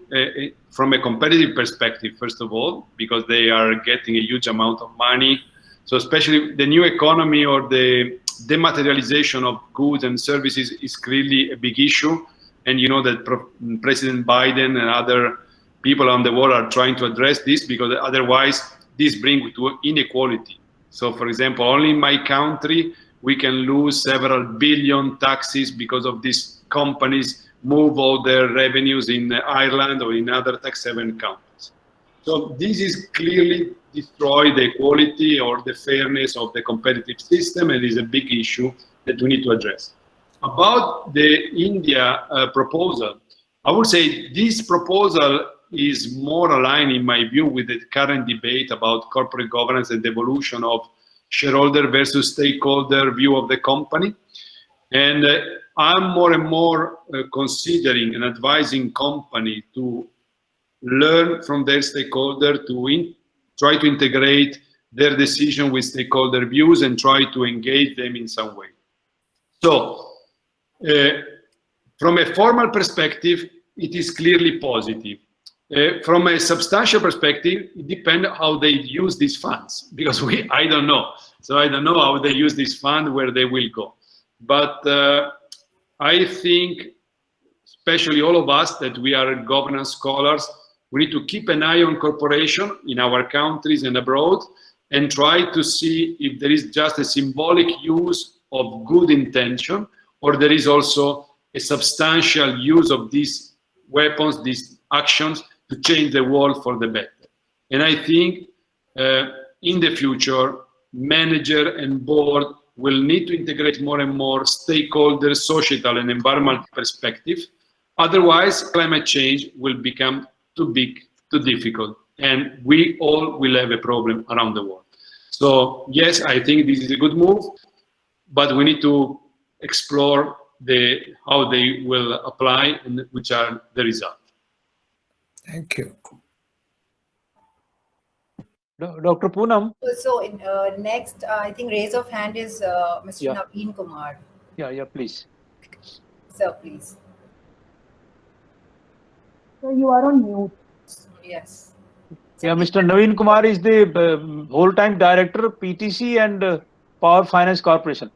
Speaker 3: from a competitive perspective, first of all, because they are getting a huge amount of money. So especially the new economy or the dematerialization of goods and services is clearly a big issue. And you know that President Biden and other people around the world are trying to address this, because otherwise this brings to inequality. So for example, only in my country, we can lose several billion taxes because of these companies move all their revenues in Ireland or in other tax haven countries. So this is clearly destroy the equality or the fairness of the competitive system, and is a big issue that we need to address. About the India proposal, I would say this proposal is more aligned, in my view, with the current debate about corporate governance and the evolution of shareholder versus stakeholder view of the company. And I'm more and more considering and advising company to learn from their stakeholder, to try to integrate their decision with stakeholder views and try to engage them in some way. So from a formal perspective, it is clearly positive. From a substantial perspective, it depends how they use these funds, because I don't know. So I don't know how they use this fund, where they will go. But I think, especially all of us that we are governance scholars, we need to keep an eye on corporation in our countries and abroad, and try to see if there is just a symbolic use of good intention, or there is also a substantial use of these weapons, these actions, to change the world for the better. And I think in the future, manager and board will need to integrate more and more stakeholder, societal and environmental perspective. Otherwise, climate change will become too big, too difficult, and we all will have a problem around the world. So yes, I think this is a good move, but we need to explore how they will apply and which are the results.
Speaker 6: Thank you.
Speaker 2: Dr. Poonam?
Speaker 4: So next, I think raise of hand is Mr.
Speaker 2: Yeah.
Speaker 4: Naveen Kumar.
Speaker 2: Yeah, please.
Speaker 4: Sir, please.
Speaker 1: So you are on mute.
Speaker 4: Yes.
Speaker 2: Yeah, Mr. Naveen Kumar is the whole-time director, PTC and Power Finance Corporation.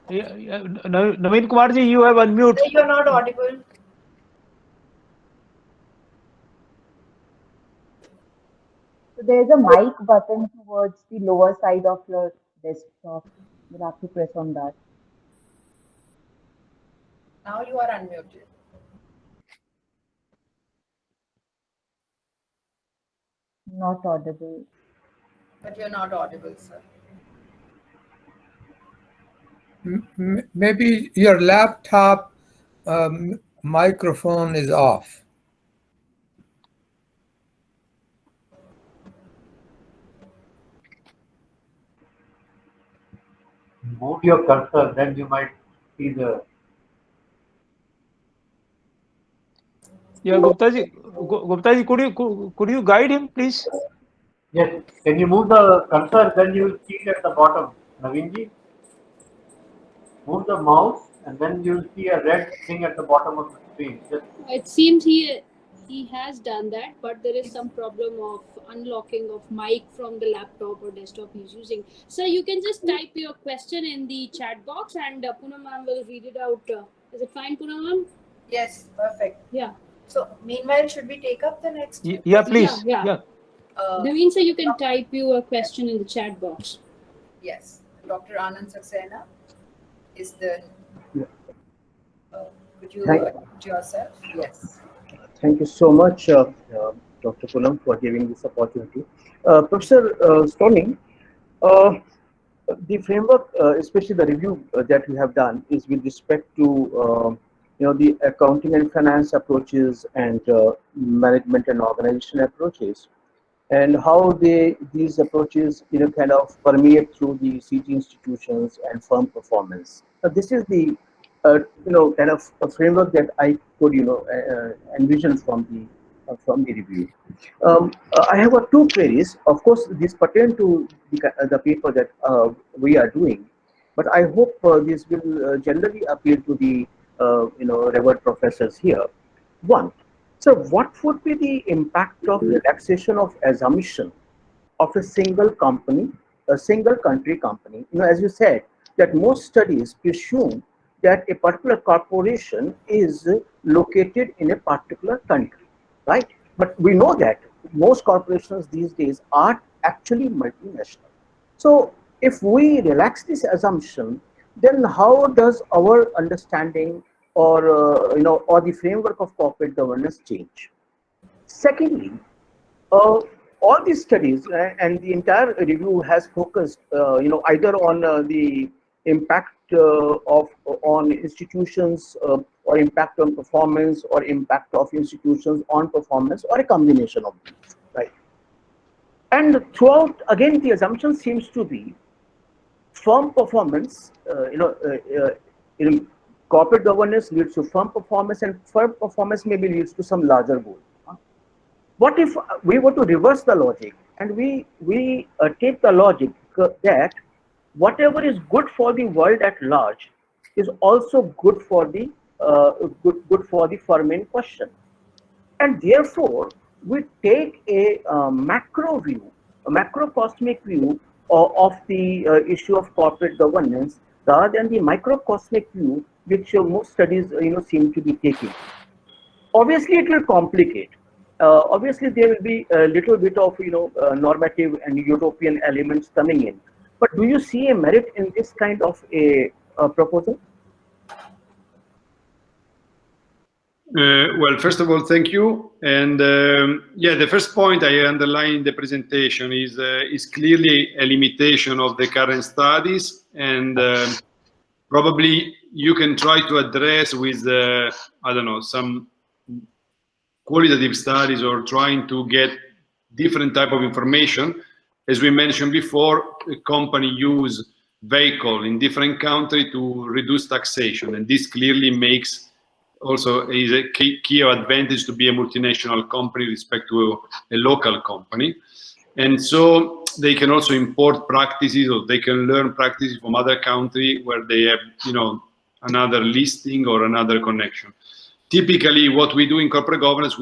Speaker 2: Naveen Kumar ji, you have unmute.
Speaker 4: So you're not audible.
Speaker 1: So there is a mic button towards the lower side of your desktop. You'll have to press on that.
Speaker 4: Now you are unmuted.
Speaker 1: Not audible.
Speaker 4: But you're not audible, sir.
Speaker 6: Maybe your laptop microphone is off.
Speaker 7: Move your cursor, then you might see the.
Speaker 2: Yeah, Gupta ji, could you guide him, please?
Speaker 7: Yes. Can you move the cursor? Then you will see it at the bottom. Naveenji, move the mouse and then you will see a red thing at the bottom of the screen. Just
Speaker 5: It seems he has done that, but there is some problem of unlocking of mic from the laptop or desktop he's using. So you can just type your question in the chat box, and Poonam ma'am will read it out. Is it fine, Poonam ma'am?
Speaker 4: Yes, perfect.
Speaker 5: Yeah.
Speaker 4: So meanwhile, should we take up the next?
Speaker 2: Yeah, please.
Speaker 5: Yeah.
Speaker 2: Yeah.
Speaker 5: Naveen, sir, you can type your question in the chat box.
Speaker 4: Yes, Dr. Anand Saxena is the. Could you unmute yourself? Yes.
Speaker 8: Thank you so much, Dr. Poonam, for giving this opportunity. Professor Stoning, the framework, especially the review that we have done, is with respect to the accounting and finance approaches and management and organization approaches, and how these approaches kind of permeate through the CG institutions and firm performance. This is the kind of a framework that I could envision from the review. I have two queries. Of course, these pertain to the paper that we are doing, but I hope this will generally appeal to the revered professors here. One, so what would be the impact of relaxation of assumption of a single company, a single country company? As you said, that most studies presume that a particular corporation is located in a particular country, right? But we know that most corporations these days are actually multinational. So if we relax this assumption, then how does our understanding or or the framework of corporate governance change? Secondly, all these studies and the entire review has focused either on the impact on institutions or impact on performance or impact of institutions on performance or a combination of these, right? And throughout, again, the assumption seems to be firm performance, corporate governance leads to firm performance, and firm performance maybe leads to some larger goal. What if we were to reverse the logic and we take the logic that whatever is good for the world at large is also good for the good for the firm in question, and therefore we take a macro view, a macrocosmic view of the issue of corporate governance rather than the microcosmic view which most studies seem to be taking. Obviously, it will complicate. Obviously, there will be a little bit of normative and utopian elements coming in. But do you see a merit in this kind of a proposal?
Speaker 3: Well, first of all, thank you. And yeah, the first point I underlined in the presentation is clearly a limitation of the current studies, and probably you can try to address with I don't know, some qualitative studies or trying to get different type of information. As we mentioned before, a company use vehicle in different country to reduce taxation, and this clearly makes also is a key advantage to be a multinational company with respect to a local company. And so they can also import practices, or they can learn practices from other country where they have another listing or another connection. Typically, what we do in corporate governance,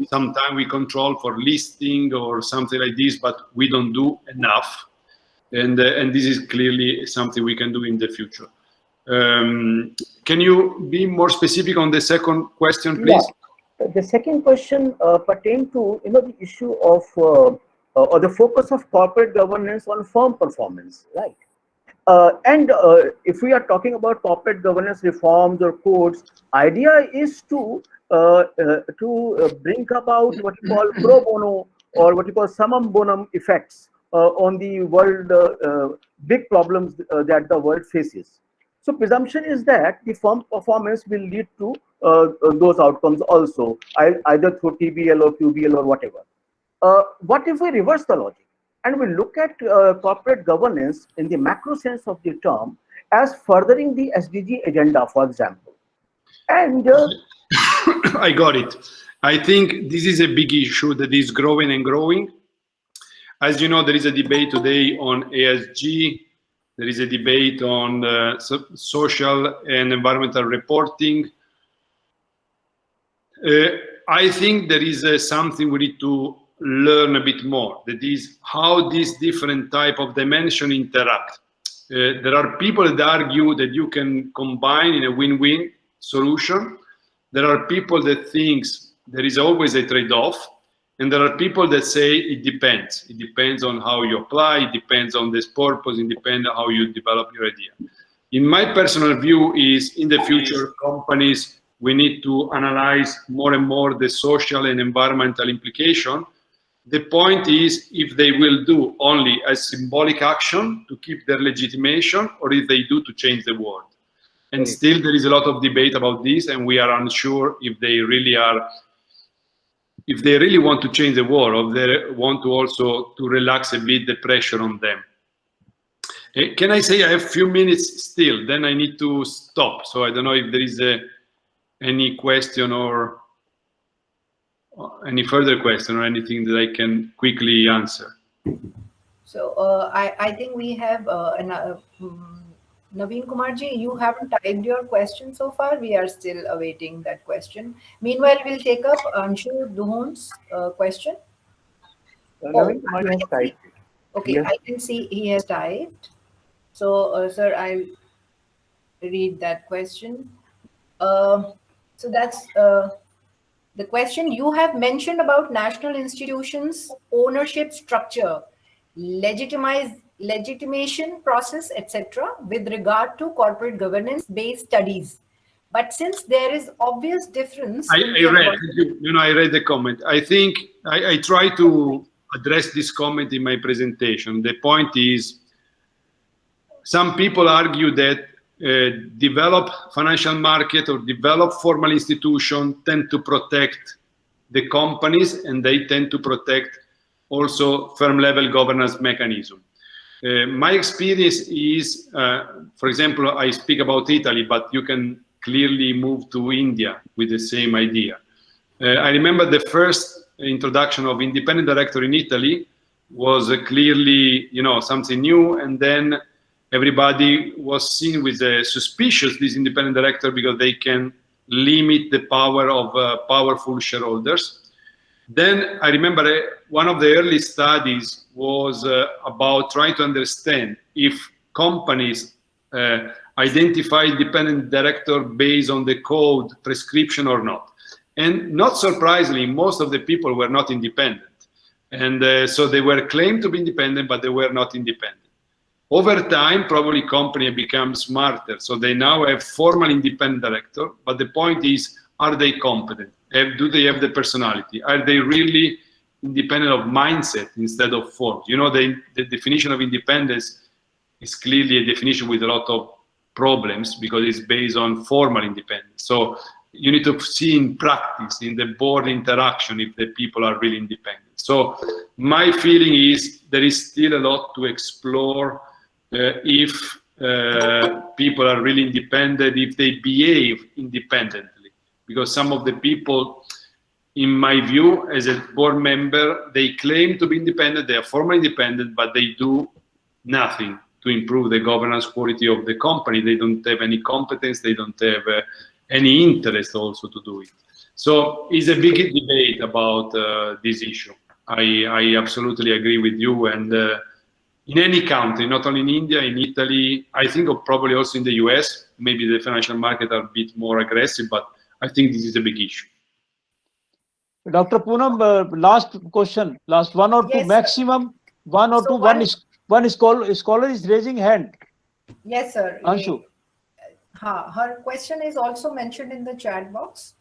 Speaker 3: sometimes we control for listing or something like this, but we don't do enough. And this is clearly something we can do in the future. Can you be more specific on the second question, please?
Speaker 8: Yeah. The second question pertains to the issue of or the focus of corporate governance on firm performance, right? And if we are talking about corporate governance reforms or codes, idea is to bring about what you call pro bono or what you call summum bonum effects on the world, big problems that the world faces. So presumption is that the firm performance will lead to those outcomes also, either through TBL or QBL or whatever. What if we reverse the logic and we look at corporate governance in the macro sense of the term as furthering the SDG agenda, for example? And
Speaker 3: I got it. I think this is a big issue that is growing and growing. As you know, there is a debate today on ESG. There is a debate on social and environmental reporting. I think there is something we need to learn a bit more. That is how these different type of dimensions interact. There are people that argue that you can combine in a win-win solution. There are people that think there is always a trade-off. And there are people that say it depends. It depends on how you apply, it depends on this purpose, it depends on how you develop your idea. In my personal view is in the future, companies, we need to analyze more and more the social and environmental implication. The point is if they will do only a symbolic action to keep their legitimation or if they do to change the world. And still there is a lot of debate about this and we are unsure if they really are, if they really want to change the world or they want to also to relax a bit the pressure on them. Can I say I have a few minutes still, then I need to stop. So I don't know if there is any question or any further question or anything that I can quickly answer.
Speaker 4: So I think we have Naveen Kumarji, you haven't typed your question so far. We are still awaiting that question. Meanwhile, we'll take up Anshu Duhon's question.
Speaker 8: Naveen Kumarji has typed it.
Speaker 4: Okay,
Speaker 8: Yes.
Speaker 4: I can see he has typed. So, sir, I'll read that question. So that's the question you have mentioned about national institutions, ownership structure, legitimation process, etc., with regard to corporate governance-based studies. But since there is obvious difference,
Speaker 3: I read the comment. I think I try to address this comment in my presentation. The point is, some people argue that developed financial market or developed formal institution tend to protect the companies and they tend to protect also firm level governance mechanism. My experience is, for example, I speak about Italy, but you can clearly move to India with the same idea. I remember the first introduction of independent director in Italy was clearly, something new, and then everybody was seen with suspicious this independent director because they can limit the power of powerful shareholders. Then I remember one of the early studies was about trying to understand if companies identify independent director based on the code prescription or not. And not surprisingly, most of the people were not independent. And so they were claimed to be independent, but they were not independent. Over time, probably company become smarter. So they now have formal independent director, but the point is, are they competent? Do they have the personality? Are they really independent of mindset instead of form? The definition of independence is clearly a definition with a lot of problems because it's based on formal independence. So you need to see in practice, in the board interaction, if the people are really independent. So my feeling is there is still a lot to explore if people are really independent, if they behave independently. Because some of the people, in my view, as a board member, they claim to be independent, they are formally independent, but they do nothing to improve the governance quality of the company. They don't have any competence, they don't have any interest also to do it. So it's a big debate about this issue. I absolutely agree with you. And in any country, not only in India, in Italy, I think probably also in the US, maybe the financial market are a bit more aggressive, but I think this is a big issue.
Speaker 2: Dr. Poonam, last question, last one or two,
Speaker 4: Yes,
Speaker 2: maximum one or
Speaker 4: So
Speaker 2: two. One scholar is raising hand.
Speaker 4: Yes, sir.
Speaker 2: Anshu.
Speaker 4: Her question is also mentioned in the chat box.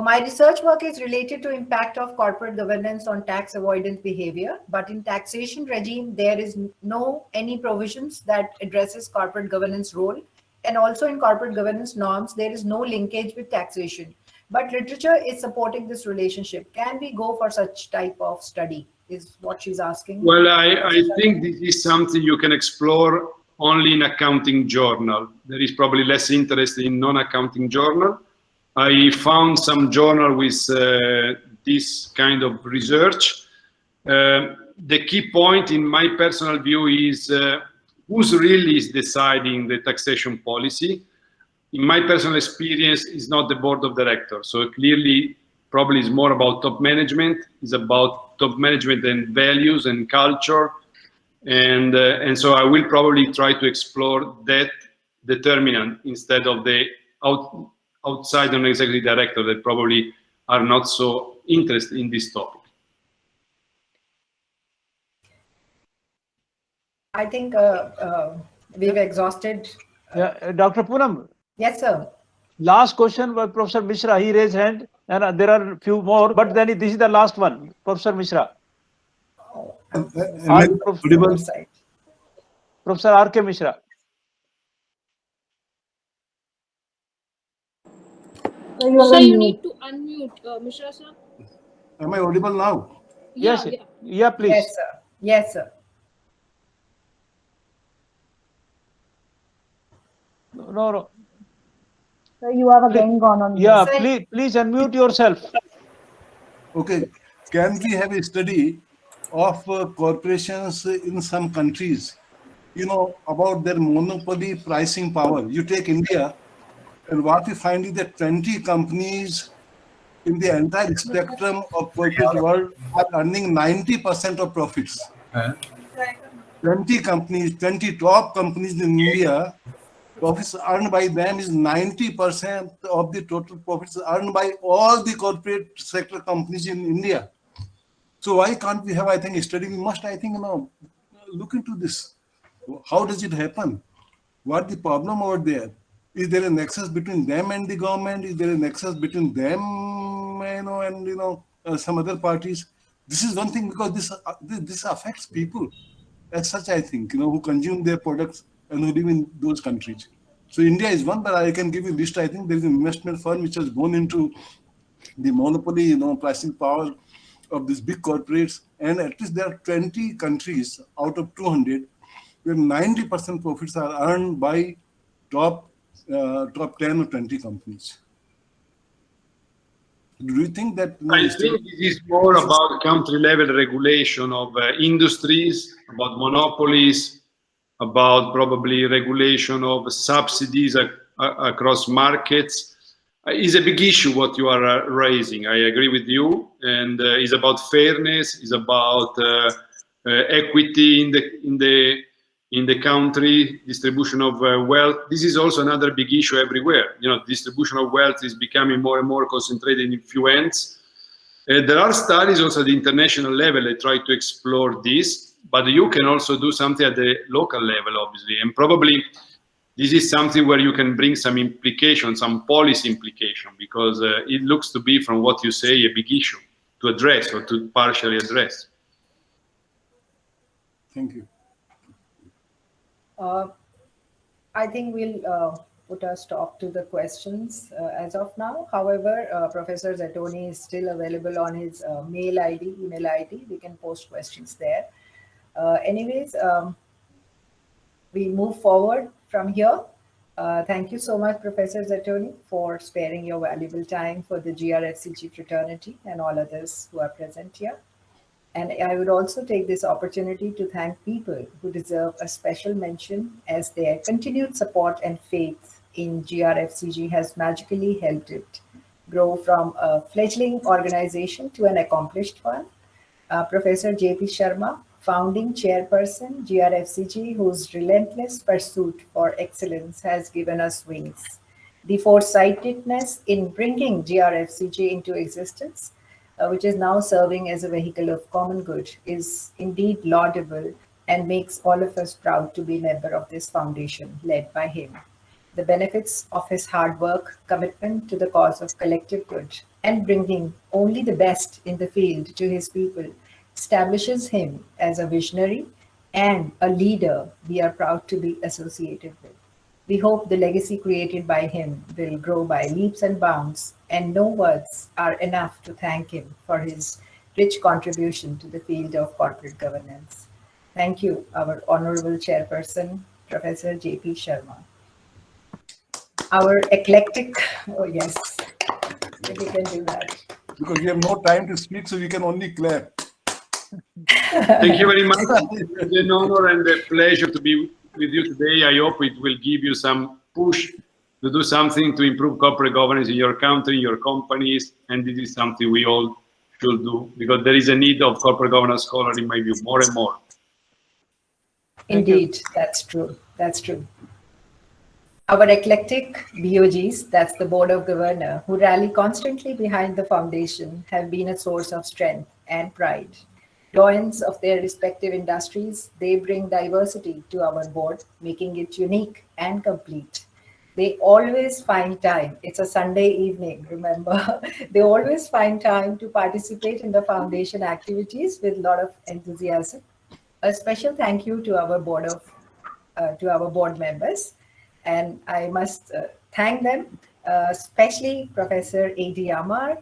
Speaker 4: My research work is related to impact of corporate governance on tax avoidance behavior, but in taxation regime, there is no any provisions that addresses corporate governance role. And also in corporate governance norms, there is no linkage with taxation. But literature is supporting this relationship. Can we go for such type of study is what she's asking.
Speaker 3: Well, I think this is something you can explore only in accounting journal. There is probably less interest in non-accounting journal. I found some journal with this kind of research. the key point in my personal view is who's really is deciding the taxation policy. In my personal experience, it's not the board of directors. So clearly, probably it's more about top management. It's about top management and values and culture. And so I will probably try to explore that determinant instead of the outside non-executive director that probably are not so interested in this topic.
Speaker 4: I think we've exhausted.
Speaker 2: Yeah, Dr. Poonam,
Speaker 4: Yes, sir.
Speaker 2: last question by Professor Mishra. He raised hand, and there are a few more, but then this is the last one. Professor Mishra. Professor R.K. Mishra.
Speaker 5: So you need to unmute, Mishra sir.
Speaker 9: Am I audible now?
Speaker 2: Yes, yeah, please.
Speaker 4: Yes, sir. Yes, sir.
Speaker 2: No.
Speaker 1: So you have again gone on.
Speaker 2: Yeah,
Speaker 1: mute.
Speaker 2: please unmute yourself.
Speaker 9: Okay. Can we have a study of corporations in some countries, about their monopoly pricing power? You take India, and what we find is that 20 companies in the entire spectrum of corporate world are earning 90% of profits. 20 companies, 20 top companies in India, profits earned by them is 90% of the total profits earned by all the corporate sector companies in India. So why can't we have, I think, a study? We must, I think, look into this. How does it happen? What the problem over there? Is there a nexus between them and the government? Is there a nexus between them, and some other parties? This is one thing, because this affects people as such, I think, who consume their products and who live in those countries. So India is one, but I can give you a list. I think there is an investment fund which has gone into the monopoly, pricing power of these big corporates, and at least there are 20 countries out of 200 where 90% profits are earned by top 10 or 20 companies. Do you think that?
Speaker 3: I think this is more about country level regulation of industries, about monopolies, about probably regulation of subsidies across markets. Is a big issue what you are raising. I agree with you, and it's about fairness. It's about equity in the country, distribution of wealth. This is also another big issue everywhere. Distribution of wealth is becoming more and more concentrated in few hands. There are studies also at the international level that try to explore this, but you can also do something at the local level, obviously, and probably this is something where you can bring some implication, some policy implication, because it looks to be, from what you say, a big issue to address or to partially address.
Speaker 9: Thank you.
Speaker 4: I think we'll put a stop to the questions as of now. However, Professor Zettoni is still available on his email ID. We can post questions there. Anyways, we move forward from here. Thank you so much, Professor Zettoni, for sparing your valuable time for the GRFCG fraternity and all others who are present here. And I would also take this opportunity to thank people who deserve a special mention, as their continued support and faith in GRFCG has magically helped it grow from a fledgling organization to an accomplished one. Professor J.P. Sharma, founding chairperson, GRFCG, whose relentless pursuit for excellence has given us wings. The foresightedness in bringing GRFCG into existence, which is now serving as a vehicle of common good, is indeed laudable and makes all of us proud to be a member of this foundation led by him. The benefits of his hard work, commitment to the cause of collective good, and bringing only the best in the field to his people establishes him as a visionary and a leader we are proud to be associated with. We hope the legacy created by him will grow by leaps and bounds, and no words are enough to thank him for his rich contribution to the field of corporate governance. Thank you, our Honorable Chairperson, Professor J.P. Sharma. Our eclectic, oh yes, we can do that.
Speaker 9: Because we have no time to speak, so we can only clap.
Speaker 3: Thank you very much. It's an honor and a pleasure to be with you today. I hope it will give you some push to do something to improve corporate governance in your country, your companies, and this is something we all should do because there is a need of corporate governance scholars in my view, more and more.
Speaker 4: Indeed, that's true. That's true. Our eclectic BOGs, that's the Board of Governors, who rally constantly behind the foundation, have been a source of strength and pride. Doyens of their respective industries, they bring diversity to our board, making it unique and complete. They always find time. It's a Sunday evening, remember? They always find time to participate in the foundation activities with a lot of enthusiasm. A special thank you to our board members. And I must thank them, especially Professor A.D. Amar,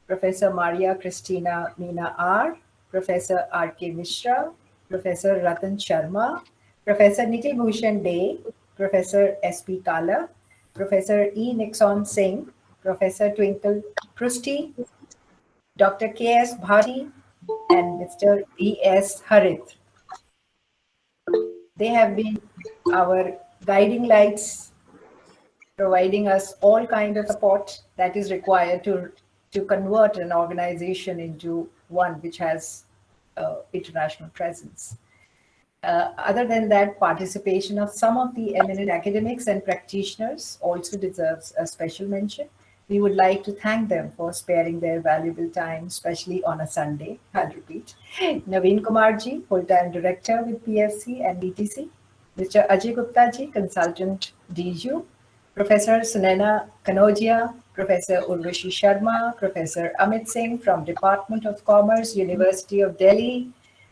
Speaker 4: Professor Maria Cristina Meena R., Professor R.K. Mishra, Professor Ratan Sharma, Professor Nikhil Bhushan Dey, Professor S.P. Kala, Professor E. Nixon Singh, Professor Twinkle Krusty, Dr. K.S. Bhati, and Mr. B.S. Harith. They have been our guiding lights, providing us all kind of support that is required to convert an organization into one which has international presence. Other than that, participation of some of the eminent academics and practitioners also deserves a special mention. We would like to thank them for sparing their valuable time, especially on a Sunday, I'll repeat. Naveen Kumarji, full-time director with PFC and BTC. Mr. Ajay Gupta ji, consultant DU. Professor Sunena Kanodia, Professor Urvashi Sharma, Professor Amit Singh from Department of Commerce, University of Delhi,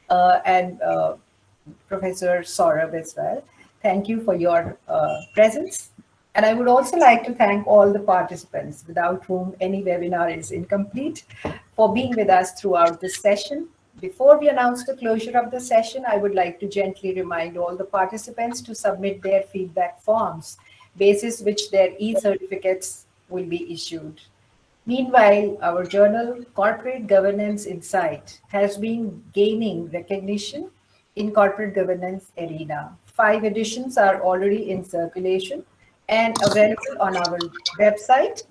Speaker 4: and Professor Saurabh as well. Thank you for your presence. And I would also like to thank all the participants, without whom any webinar is incomplete, for being with us throughout this session. Before we announce the closure of the session, I would like to gently remind all the participants to submit their feedback forms, basis which their e-certificates will be issued. Meanwhile, our journal, Corporate Governance Insight, has been gaining recognition in corporate governance arena. 5 editions are already in circulation and available on our website.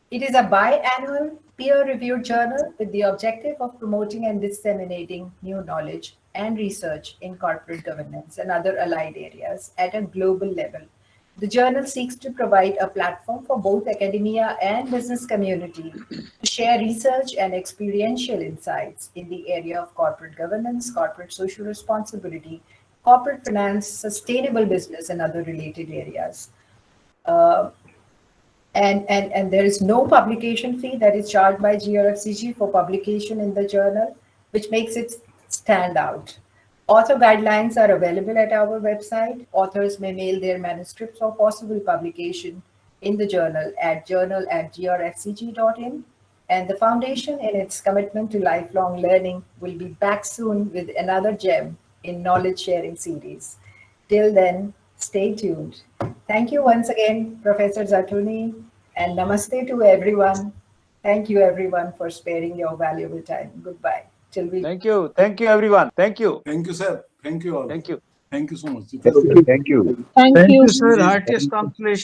Speaker 4: It is a biannual peer-reviewed journal with the objective of promoting and disseminating new knowledge and research in corporate governance and other allied areas at a global level. The journal seeks to provide a platform for both academia and business community to share research and experiential insights in the area of corporate governance, corporate social responsibility, corporate finance, sustainable business, and other related areas. And there is no publication fee that is charged by GRFCG for publication in the journal, which makes it stand out. Author guidelines are available at our website. Authors may mail their manuscripts for possible publication in the journal at journal@grfcg.in. And the foundation, in its commitment to lifelong learning, will be back soon with another gem in knowledge sharing series. Till then, stay tuned. Thank you once again, Professor Zatoni, and namaste to everyone. Thank you everyone for sparing your valuable time. Goodbye. Till we.
Speaker 2: Thank you. Thank you, everyone. Thank you.
Speaker 9: Thank you, sir. Thank you all.
Speaker 2: Thank you.
Speaker 9: Thank you so much.
Speaker 10: Thank you.
Speaker 11: Thank you, sir. Heartiest congratulations.